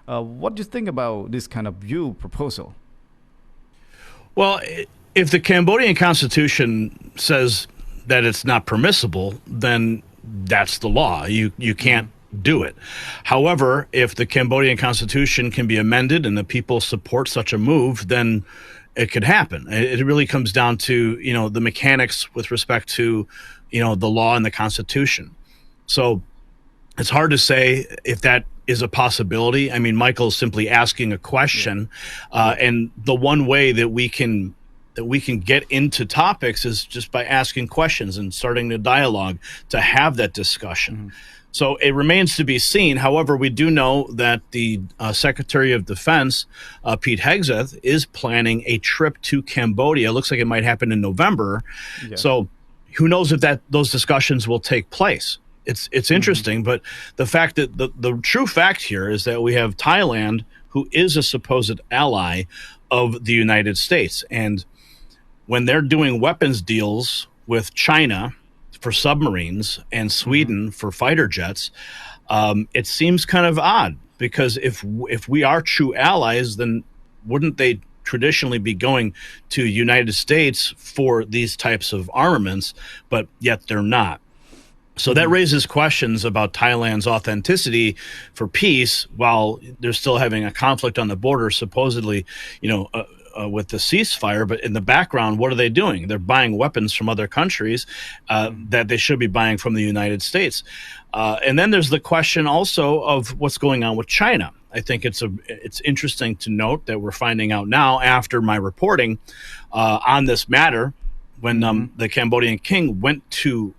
What do you think about this kind of proposal?
Well, if the Cambodian constitution says that it's not permissible, then that's the law. You can't do it. However, if the Cambodian constitution can be amended and the people support such a move, then it could happen. It really comes down to, the mechanics with respect to, the law and the constitution. So it's hard to say if that is a possibility. I mean, Michael's simply asking a question, and the one way that we can get into topics is just by asking questions and starting the dialogue to have that discussion. Mm-hmm. So it remains to be seen. However, we do know that the Secretary of Defense, Pete Hegseth, is planning a trip to Cambodia. It looks like it might happen in November. Yeah. So who knows if those discussions will take place. It's interesting, but the fact that the true fact here is that we have Thailand, who is a supposed ally of the United States. And when they're doing weapons deals with China for submarines and Sweden for fighter jets, it seems kind of odd, because if we are true allies, then wouldn't they traditionally be going to United States for these types of armaments, but yet they're not. So that raises questions about Thailand's authenticity for peace while they're still having a conflict on the border, supposedly, with the ceasefire. But in the background, what are they doing? They're buying weapons from other countries that they should be buying from the United States. And then there's the question also of what's going on with China. I think it's interesting to note that we're finding out now, after my reporting on this matter, when the Cambodian king went to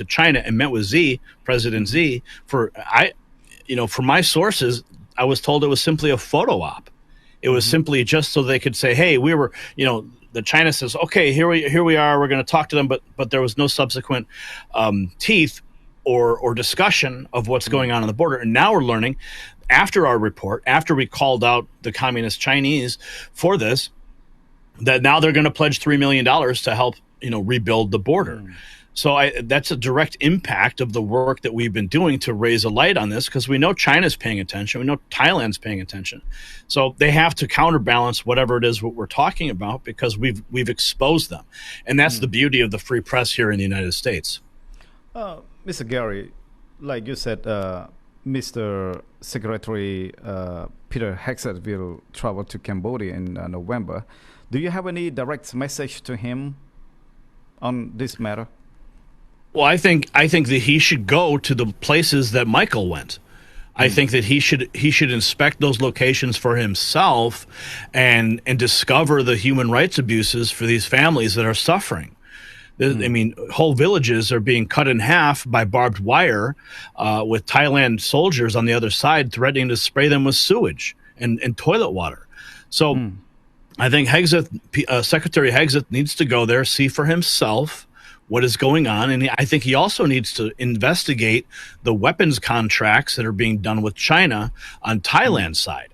China and met with President Xi. From my sources, I was told it was simply a photo op. It was simply just so they could say, "Hey, we were," the China says, "Okay, here we are. We're going to talk to them," but there was no subsequent teeth or discussion of what's going on the border. And now we're learning, after our report, after we called out the communist Chinese for this, that now they're going to pledge $3 million to help, rebuild the border. So that's a direct impact of the work that we've been doing to raise a light on this, because we know China's paying attention. We know Thailand's paying attention. So they have to counterbalance whatever it is what we're talking about, because we've exposed them. And that's the beauty of the free press here in the United States.
Mr. Gary, like you said, Mr. Secretary Peter Hegseth will travel to Cambodia in November. Do you have any direct message to him on this matter?
Well, I think that he should go to the places that Michael went. I think that he should inspect those locations for himself and discover the human rights abuses for these families that are suffering. I mean, whole villages are being cut in half by barbed wire, with Thailand soldiers on the other side threatening to spray them with sewage and toilet water. So I think Secretary Hegseth needs to go there, see for himself what is going on. And I think he also needs to investigate the weapons contracts that are being done with China on Thailand's side.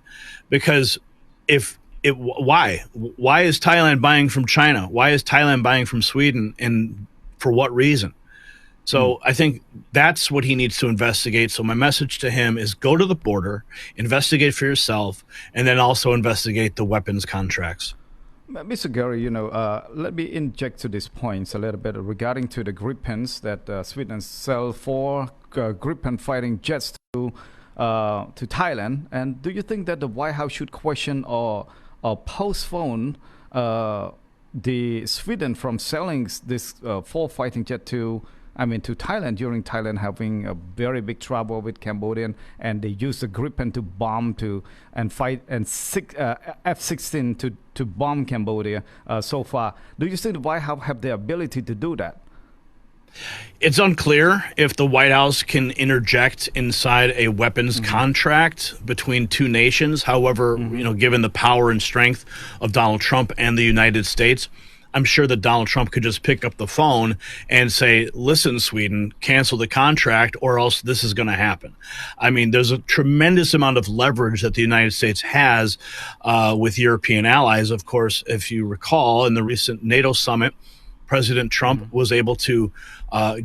Because why is Thailand buying from China? Why is Thailand buying from Sweden? And for what reason? So I think that's what he needs to investigate. So my message to him is go to the border, investigate for yourself, and then also investigate the weapons contracts.
Mr. Gary, let me inject to these points a little bit regarding to the Gripens that Sweden sell 4 Gripen fighting jets to Thailand. And do you think that the White House should question or postpone the Sweden from selling this 4 fighting jet to Thailand, during Thailand having a very big trouble with Cambodian, and they use the Gripen to bomb and fight, and F-16 to bomb Cambodia so far. Do you think the White House have the ability to do that?
It's unclear if the White House can interject inside a weapons contract between two nations. However, given the power and strength of Donald Trump and the United States, I'm sure that Donald Trump could just pick up the phone and say, listen, Sweden, cancel the contract or else this is going to happen. I mean, there's a tremendous amount of leverage that the United States has with European allies. Of course, if you recall, in the recent NATO summit, President Trump was able to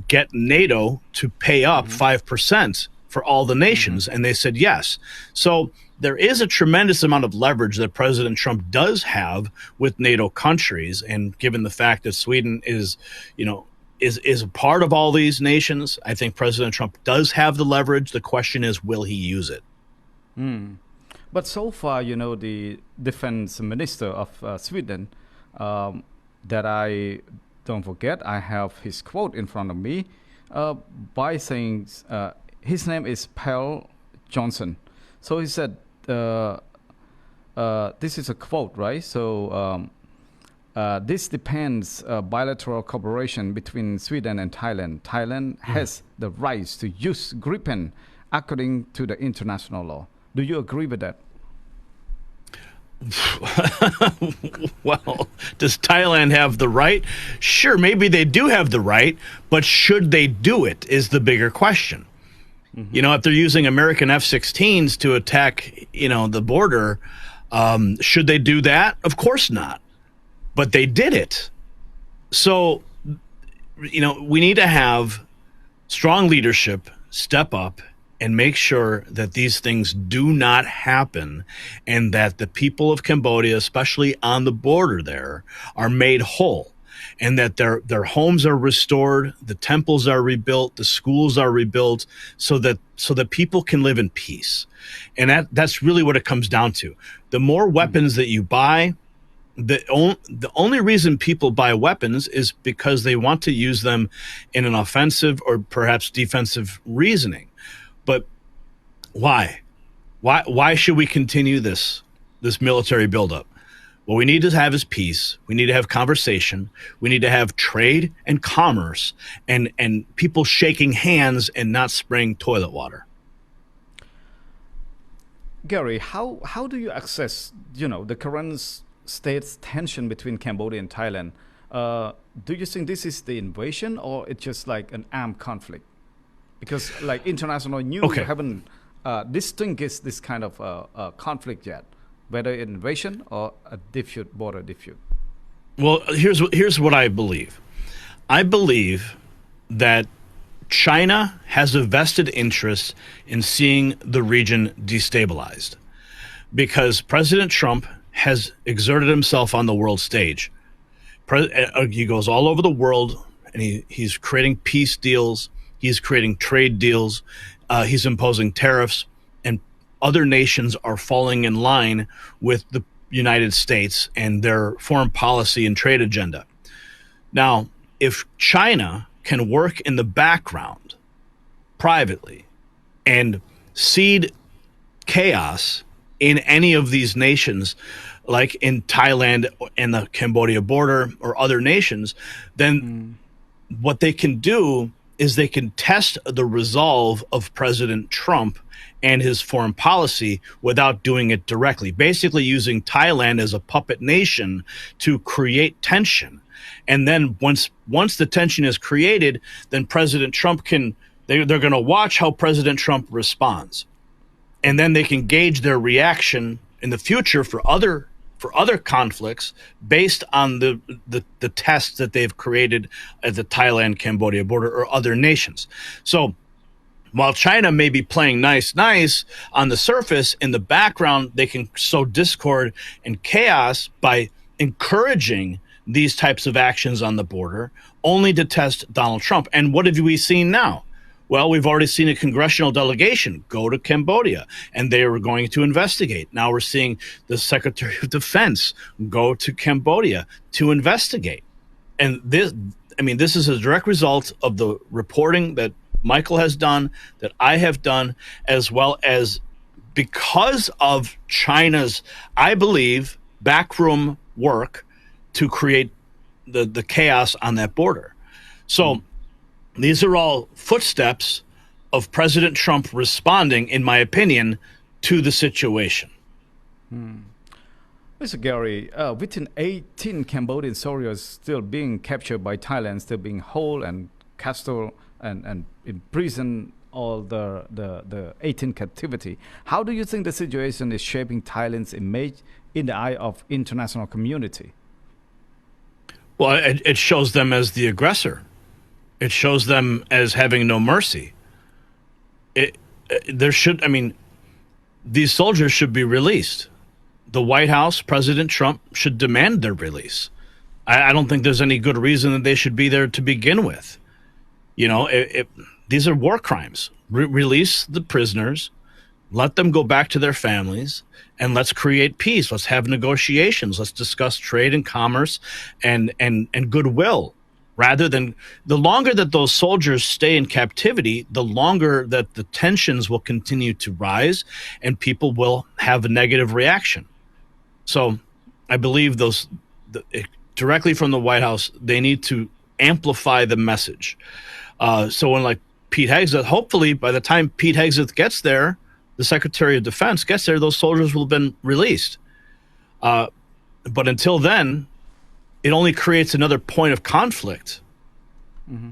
get NATO to pay up 5% for all the nations, and they said yes. So there is a tremendous amount of leverage that President Trump does have with NATO countries, and given the fact that Sweden is, is a part of all these nations. I think President Trump does have the leverage. The question is, will he use it?
But so far, the defense minister of Sweden, that I don't forget, I have his quote in front of me, by saying his name is Pell Johnson. So he said, this is a quote, right? So this depends bilateral cooperation between Sweden and Thailand. Thailand has the rights to use Gripen according to the international law. Do you agree with that?
Well, does Thailand have the right? Sure, maybe they do have the right, but should they do it is the bigger question. If they're using American F-16s to attack, the border, should they do that? Of course not. But they did it. So, we need to have strong leadership step up and make sure that these things do not happen, and that the people of Cambodia, especially on the border there, are made whole, and that their homes are restored, the temples are rebuilt, the schools are rebuilt, so that people can live in peace. And that's really what it comes down to. The more weapons that you buy, the only reason people buy weapons is because they want to use them in an offensive or perhaps defensive reasoning. But why? Why should we continue this military buildup? What we need to have is peace. We need to have conversation. We need to have trade and commerce, and people shaking hands and not spraying toilet water.
Gary, how do you assess, the current state's tension between Cambodia and Thailand? Do you think this is the invasion, or it's just like an armed conflict? Because like international news haven't distinguished this kind of conflict yet, whether invasion or a border dispute.
Well, here's what I believe. I believe that China has a vested interest in seeing the region destabilized, because President Trump has exerted himself on the world stage. He goes all over the world, and he's creating peace deals. He's creating trade deals. He's imposing tariffs, and other nations are falling in line with the United States and their foreign policy and trade agenda. Now, if China can work in the background privately and seed chaos in any of these nations, like in Thailand and the Cambodia border or other nations, then what they can do is they can test the resolve of President Trump and his foreign policy without doing it directly, basically using Thailand as a puppet nation to create tension. And then once the tension is created, then President Trump they're going to watch how President Trump responds. And then they can gauge their reaction in the future for other conflicts based on the tests that they've created at the Thailand-Cambodia border or other nations. So while China may be playing nice on the surface, in the background they can sow discord and chaos by encouraging these types of actions on the border, only to test Donald Trump. And what have we seen now? Well, we've already seen a congressional delegation go to Cambodia, and they were going to investigate. Now we're seeing the Secretary of Defense go to Cambodia to investigate. And this is a direct result of the reporting that Michael has done, that I have done, as well as because of China's, I believe, backroom work to create the chaos on that border. So these are all footsteps of President Trump responding, in my opinion, to the situation.
Mr. Gary, within 18 Cambodian soldiers still being captured by Thailand, still being held and castle and imprisoned, all the 18 captivity. How do you think the situation is shaping Thailand's image in the eye of international community?
Well, it shows them as the aggressor. It shows them as having no mercy. These soldiers should be released. The White House, President Trump, should demand their release. I don't think there's any good reason that they should be there to begin with. You know, these are war crimes. Release the prisoners, let them go back to their families, and let's create peace. Let's have negotiations. Let's discuss trade and commerce and goodwill. Rather than, the longer that those soldiers stay in captivity, the longer that the tensions will continue to rise and people will have a negative reaction. So I believe directly from the White House, they need to amplify the message. So when like Pete Hegseth, hopefully by the time Pete Hegseth gets there, the Secretary of Defense gets there, those soldiers will have been released. But until then, it only creates another point of conflict.
Mm-hmm.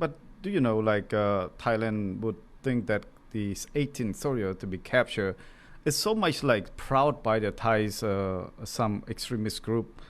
But do you know, like Thailand would think that these 18 soldiers to be captured is so much like proud by the Thais, some extremist group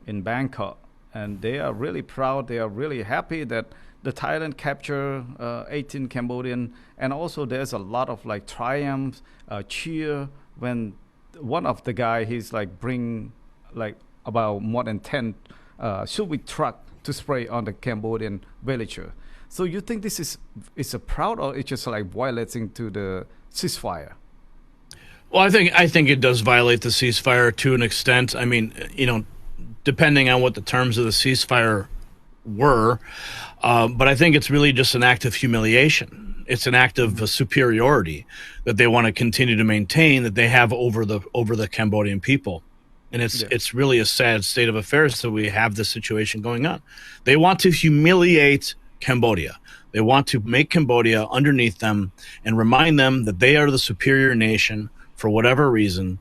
in Bangkok, and they are really proud. They are really happy that the Thailand capture 18 Cambodian, and also there's a lot of like triumph, cheer when one of the guy he's like bring like about more than 10 Subic truck to spray on the Cambodian villager. So you think this is a proud, or it's just like violating to the ceasefire?
Well, I think it does violate the ceasefire to an extent. I mean, you know, depending on what the terms of the ceasefire were, but I think it's really just an act of humiliation. It's an act of superiority that they want to continue to maintain that they have over the Cambodian people. And it's really a sad state of affairs that we have this situation going on. They want to humiliate Cambodia. They want to make Cambodia underneath them and remind them that they are the superior nation for whatever reason.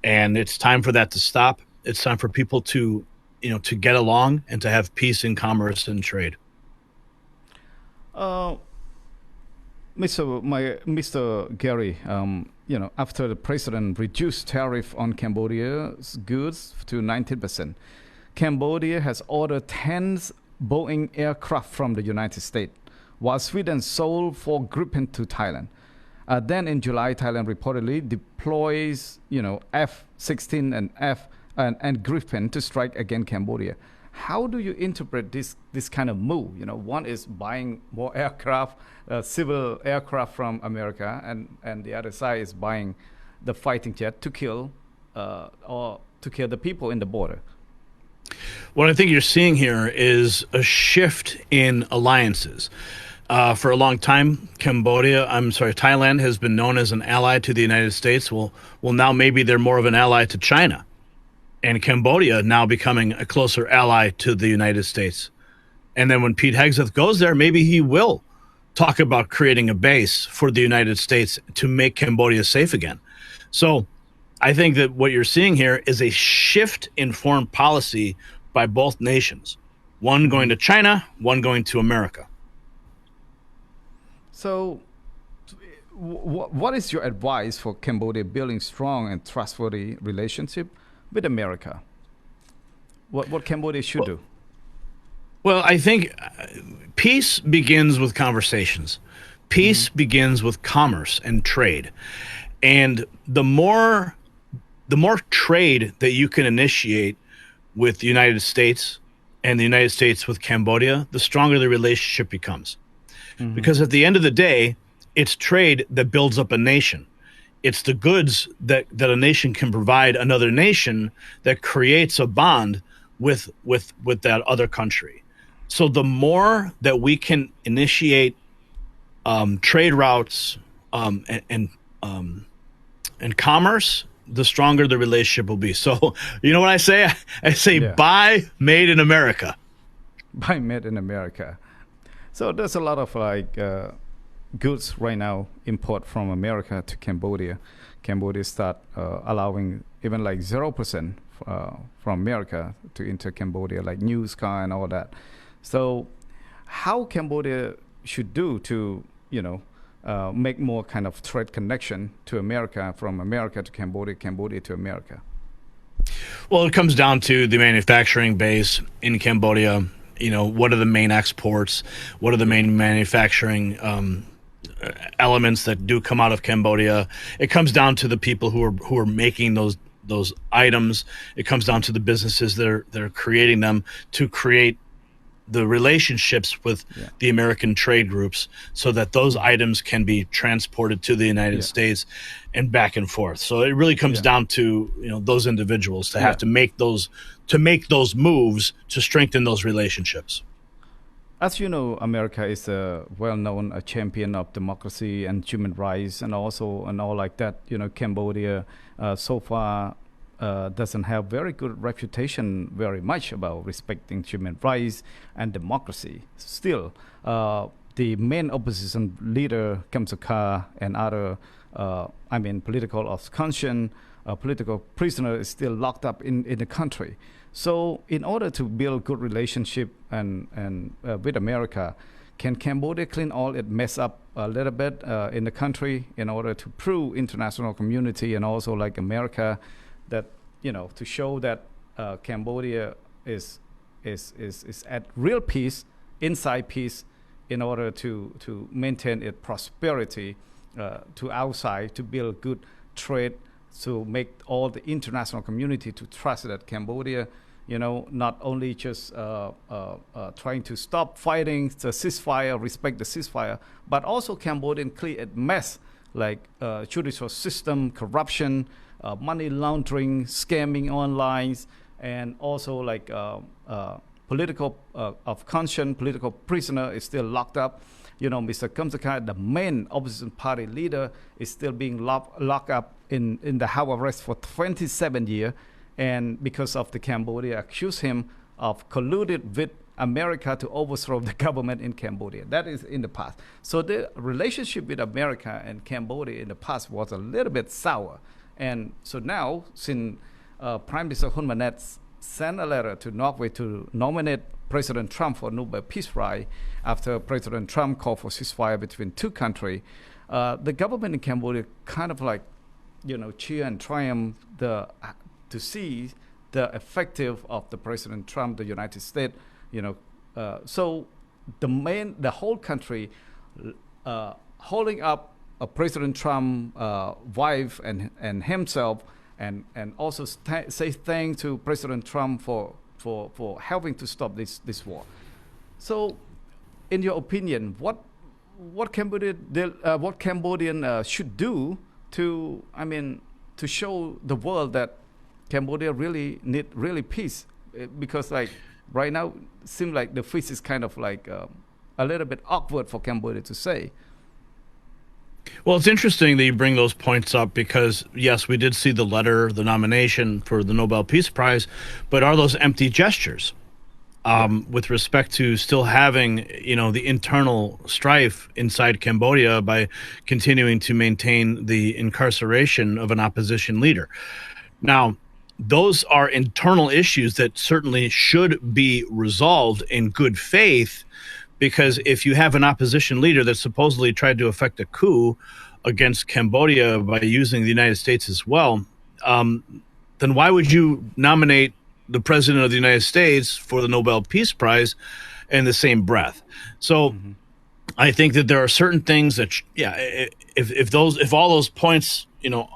And it's time for that to stop. It's time for people to, you know, to get along and to have peace in commerce and trade.
Mr. Gary, you know, after the president reduced tariff on Cambodia's goods to 19%, Cambodia has ordered 10 Boeing aircraft from the United States, while Sweden sold 4 Gripen to Thailand. Then in July, Thailand reportedly deploys, you know, F-16 and Gripen to strike against Cambodia. How do you interpret this kind of move? You know, one is buying more aircraft, civil aircraft from America, and the other side is buying the fighting jet to kill the people in the border.
What I think you're seeing here is a shift in alliances. For a long time, Thailand has been known as an ally to the United States. Well, now maybe they're more of an ally to China. And Cambodia now becoming a closer ally to the United States. And then when Pete Hegseth goes there, maybe he will talk about creating a base for the United States to make Cambodia safe again. So I think that what you're seeing here is a shift in foreign policy by both nations. One going to China, one going to America.
So what is your advice for Cambodia building strong and trustworthy relationship with America? What Cambodia should do?
Well, I think peace begins with conversations. Peace begins with commerce and trade. And the more trade that you can initiate with the United States and the United States with Cambodia, the stronger the relationship becomes. Because at the end of the day, it's trade that builds up a nation. It's the goods that a nation can provide another nation that creates a bond with that other country. So the more that we can initiate trade routes and commerce, the stronger the relationship will be. So you know what I say? I say buy made in America.
Buy made in America. So there's a lot of like goods right now import from America to Cambodia. Cambodia start allowing even like 0% from America to enter Cambodia, like used car and all that. So how Cambodia should do to, you know, make more kind of trade connection to America, from America to Cambodia, Cambodia to America?
Well, it comes down to the manufacturing base in Cambodia. You know, what are the main exports? What are the main manufacturing elements that do come out of Cambodia? It comes down to the people who are making those items. It comes down to the businesses that are creating them to create the relationships with the American trade groups so that those items can be transported to the United States and back and forth. So it really comes down to, those individuals to have to make those moves to strengthen those relationships.
As you know, America is a well-known champion of democracy and human rights, and all like that. Cambodia so far doesn't have very good reputation very much about respecting human rights and democracy. Still, the main opposition leader, Kem Sokha, and other, political of conscience, political prisoner is still locked up in the country. So in order to build good relationship and with America, can Cambodia clean all it mess up a little bit in the country in order to prove international community and also like America that, to show that Cambodia is at real peace, inside peace, in order to maintain its prosperity to outside, to build good trade, to make all the international community to trust that Cambodia, not only just trying to stop fighting, the ceasefire, respect the ceasefire, but also Cambodian clear a mess like judicial system, corruption, money laundering, scamming online, and also like political of conscience, political prisoner is still locked up. Mr. Kem Sokha, the main opposition party leader, is still being locked up in the house arrest for 27 years. And because of the Cambodia accused him of colluded with America to overthrow the government in Cambodia. That is in the past. So the relationship with America and Cambodia in the past was a little bit sour. And so now, since Prime Minister Hun Manet sent a letter to Norway to nominate President Trump for Nobel Peace Prize after President Trump called for ceasefire between two countries, the government in Cambodia kind of like, cheer and triumph to see the effective of the President Trump, the United States, so the whole country holding up President Trump wife and himself, and also say thanks to President Trump for helping to stop this war. So, in your opinion, what Cambodian should do to show the world that Cambodia really need peace, because like right now it seems like the peace is kind of like a little bit awkward for Cambodia to say.
Well, it's interesting that you bring those points up because, yes, we did see the letter, the nomination for the Nobel Peace Prize, but are those empty gestures with respect to still having, the internal strife inside Cambodia by continuing to maintain the incarceration of an opposition leader? Now, those are internal issues that certainly should be resolved in good faith, because if you have an opposition leader that supposedly tried to effect a coup against Cambodia by using the United States as well, then why would you nominate the president of the United States for the Nobel Peace Prize in the same breath? So I think that there are certain things that, if all those points,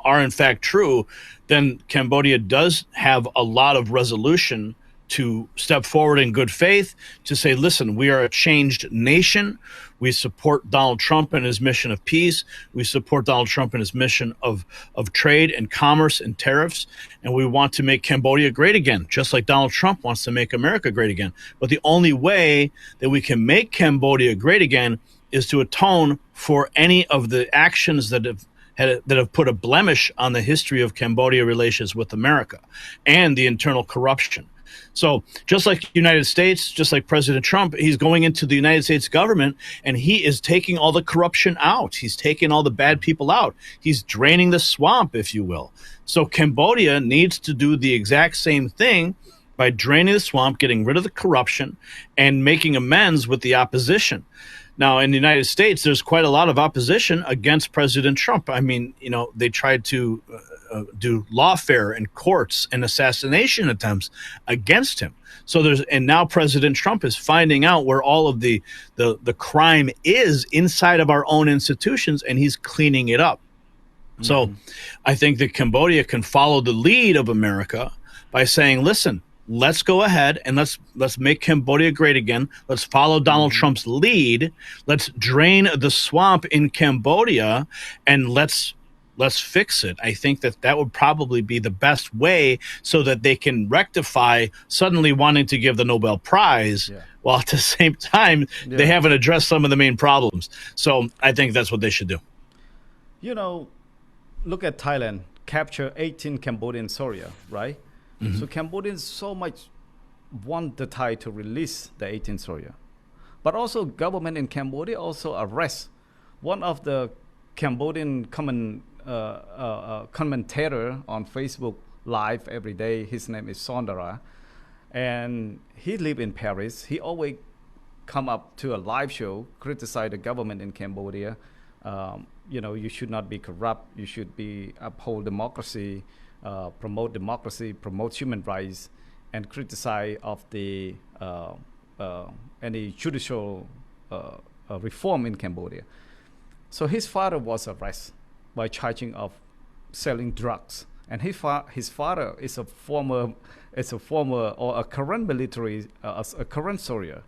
are in fact true, then Cambodia does have a lot of resolution to step forward in good faith to say, listen, we are a changed nation. We support Donald Trump and his mission of peace. We support Donald Trump and his mission of trade and commerce and tariffs. And we want to make Cambodia great again, just like Donald Trump wants to make America great again. But the only way that we can make Cambodia great again is to atone for any of the actions that have put a blemish on the history of Cambodia relations with America and the internal corruption. So just like the United States, just like President Trump, he's going into the United States government and he is taking all the corruption out. He's taking all the bad people out. He's draining the swamp, if you will. So Cambodia needs to do the exact same thing by draining the swamp, getting rid of the corruption, and making amends with the opposition. Now, in the United States, there's quite a lot of opposition against President Trump. They tried to do lawfare and courts and assassination attempts against him. And now President Trump is finding out where all of the crime is inside of our own institutions, and he's cleaning it up. So I think that Cambodia can follow the lead of America by saying, listen, let's go ahead and let's make Cambodia great again. Let's follow Donald Trump's lead. Let's drain the swamp in Cambodia and let's fix it. I think that would probably be the best way so that they can rectify suddenly wanting to give the Nobel Prize while at the same time they haven't addressed some of the main problems. So I think that's what they should do.
You know, look at Thailand, capture 18 Cambodian soldiers, right? So Cambodians so much want the Thai to release the 18 soldiers. But also government in Cambodia also arrest one of the Cambodian commentator on Facebook Live every day. His name is Sondara. And he live in Paris. He always come up to a live show, criticize the government in Cambodia. You should not be corrupt. You should be uphold democracy, promote human rights, and criticize of the any judicial reform in Cambodia. So his father was arrested by charging of selling drugs, and his father is a former or a current military, a current soldier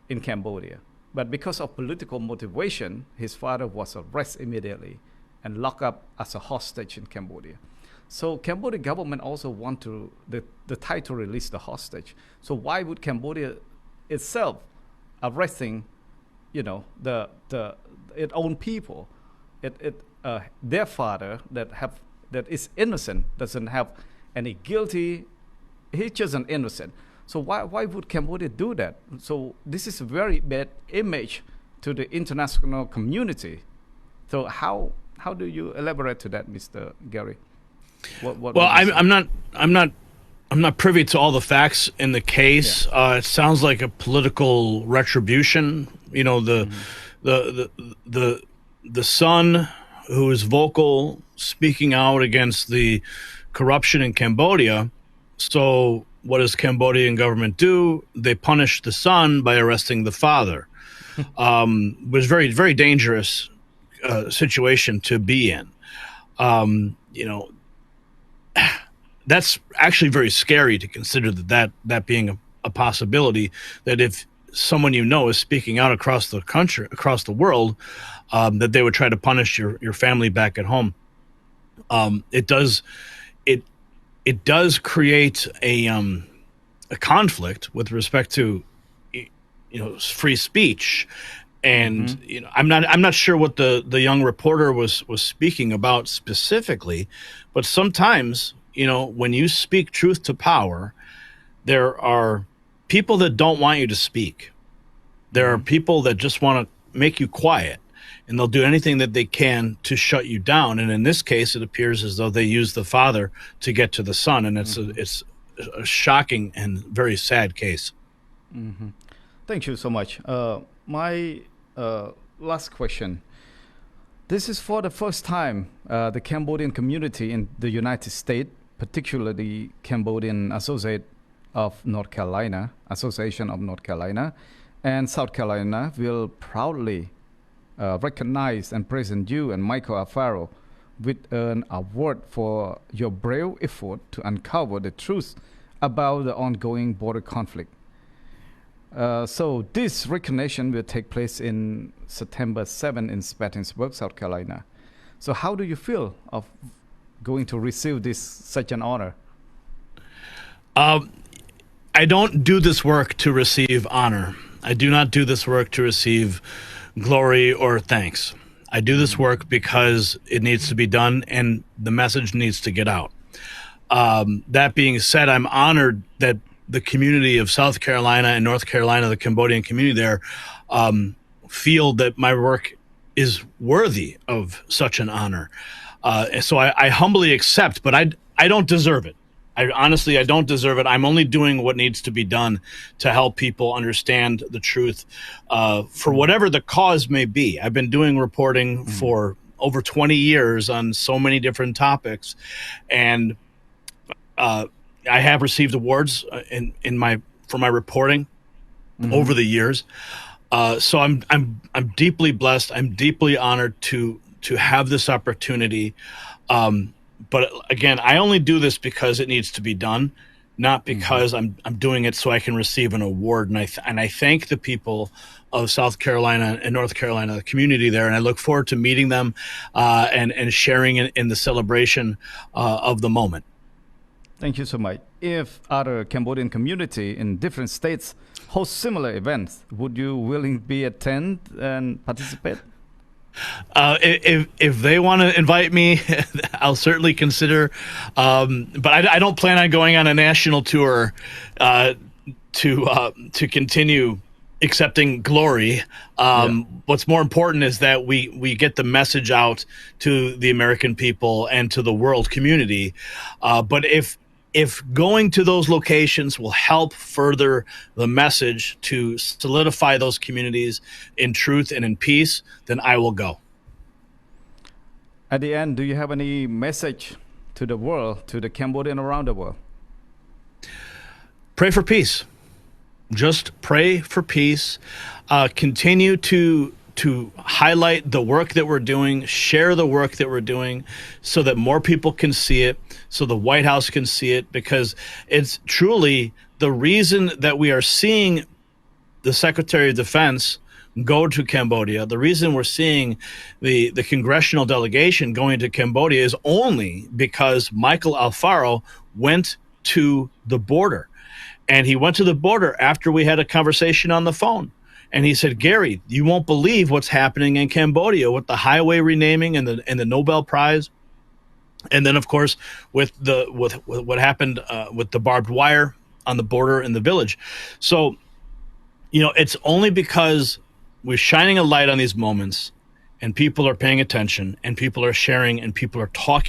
in Cambodia. But because of political motivation, his father was arrested immediately and locked up as a hostage in Cambodia. So Cambodian government also want the Thai to release the hostage. So why would Cambodia itself arresting, its own people, their father that is innocent, doesn't have any guilty, he's just an innocent. So why would Cambodia do that? So this is a very bad image to the international community. So how do you elaborate to that, Mr. Gary?
Well, I'm not privy to all the facts in the case. It sounds like a political retribution. The son who is vocal, speaking out against the corruption in Cambodia. So what does Cambodian government do? They punish the son by arresting the father. It was very, very dangerous situation to be in. That's actually very scary to consider that being a possibility, that if someone is speaking out across the country, across the world, that they would try to punish your family back at home. It does create a conflict with respect to free speech, and I'm not sure what the young reporter was speaking about specifically, but sometimes when you speak truth to power, there are people that don't want you to speak. There are people that just want to make you quiet, and they'll do anything that they can to shut you down. And in this case, it appears as though they use the father to get to the son, and it's a shocking and very sad case.
Thank you so much. My last question. This is for the first time the Cambodian community in the United States, particularly Cambodian Association of North Carolina, and South Carolina will proudly recognize and present you and Michael Alfaro with an award for your brave effort to uncover the truth about the ongoing border conflict. So this recognition will take place in September 7 in Spartanburg, South Carolina. So how do you feel of going to receive such an honor?
I don't do this work to receive honor. I do not do this work to receive glory or thanks. I do this work because it needs to be done and the message needs to get out. That being said, I'm honored that the community of South Carolina and North Carolina, the Cambodian community there, feel that my work is worthy of such an honor. So I humbly accept, but I don't deserve it. I don't deserve it. I'm only doing what needs to be done to help people understand the truth, for whatever the cause may be. I've been doing reporting for over 20 years on so many different topics, and I have received awards for my reporting over the years. So I'm deeply blessed. I'm deeply honored to have this opportunity. But again, I only do this because it needs to be done, not because I'm doing it so I can receive an award. And I thank the people of South Carolina and North Carolina, the community there, and I look forward to meeting them and sharing in the celebration of the moment.
Thank you so much. If other Cambodian community in different states host similar events, would you willing be attend and participate?
If they want to invite me, I'll certainly consider. But I don't plan on going on a national tour to continue accepting glory. What's more important is that we get the message out to the American people and to the world community. But if going to those locations will help further the message to solidify those communities in truth and in peace, then I will go.
At the end, do you have any message to the world, to the Cambodian around the world?
Pray for peace. Just pray for peace. Continue to highlight the work that we're doing, share the work that we're doing so that more people can see it, so the White House can see it, because it's truly the reason that we are seeing the Secretary of Defense go to Cambodia. The reason we're seeing the congressional delegation going to Cambodia is only because Michael Alfaro went to the border. And he went to the border after we had a conversation on the phone. And he said, Gary, you won't believe what's happening in Cambodia with the highway renaming and the Nobel Prize. And then, of course, with what happened with the barbed wire on the border in the village. So, it's only because we're shining a light on these moments and people are paying attention and people are sharing and people are talking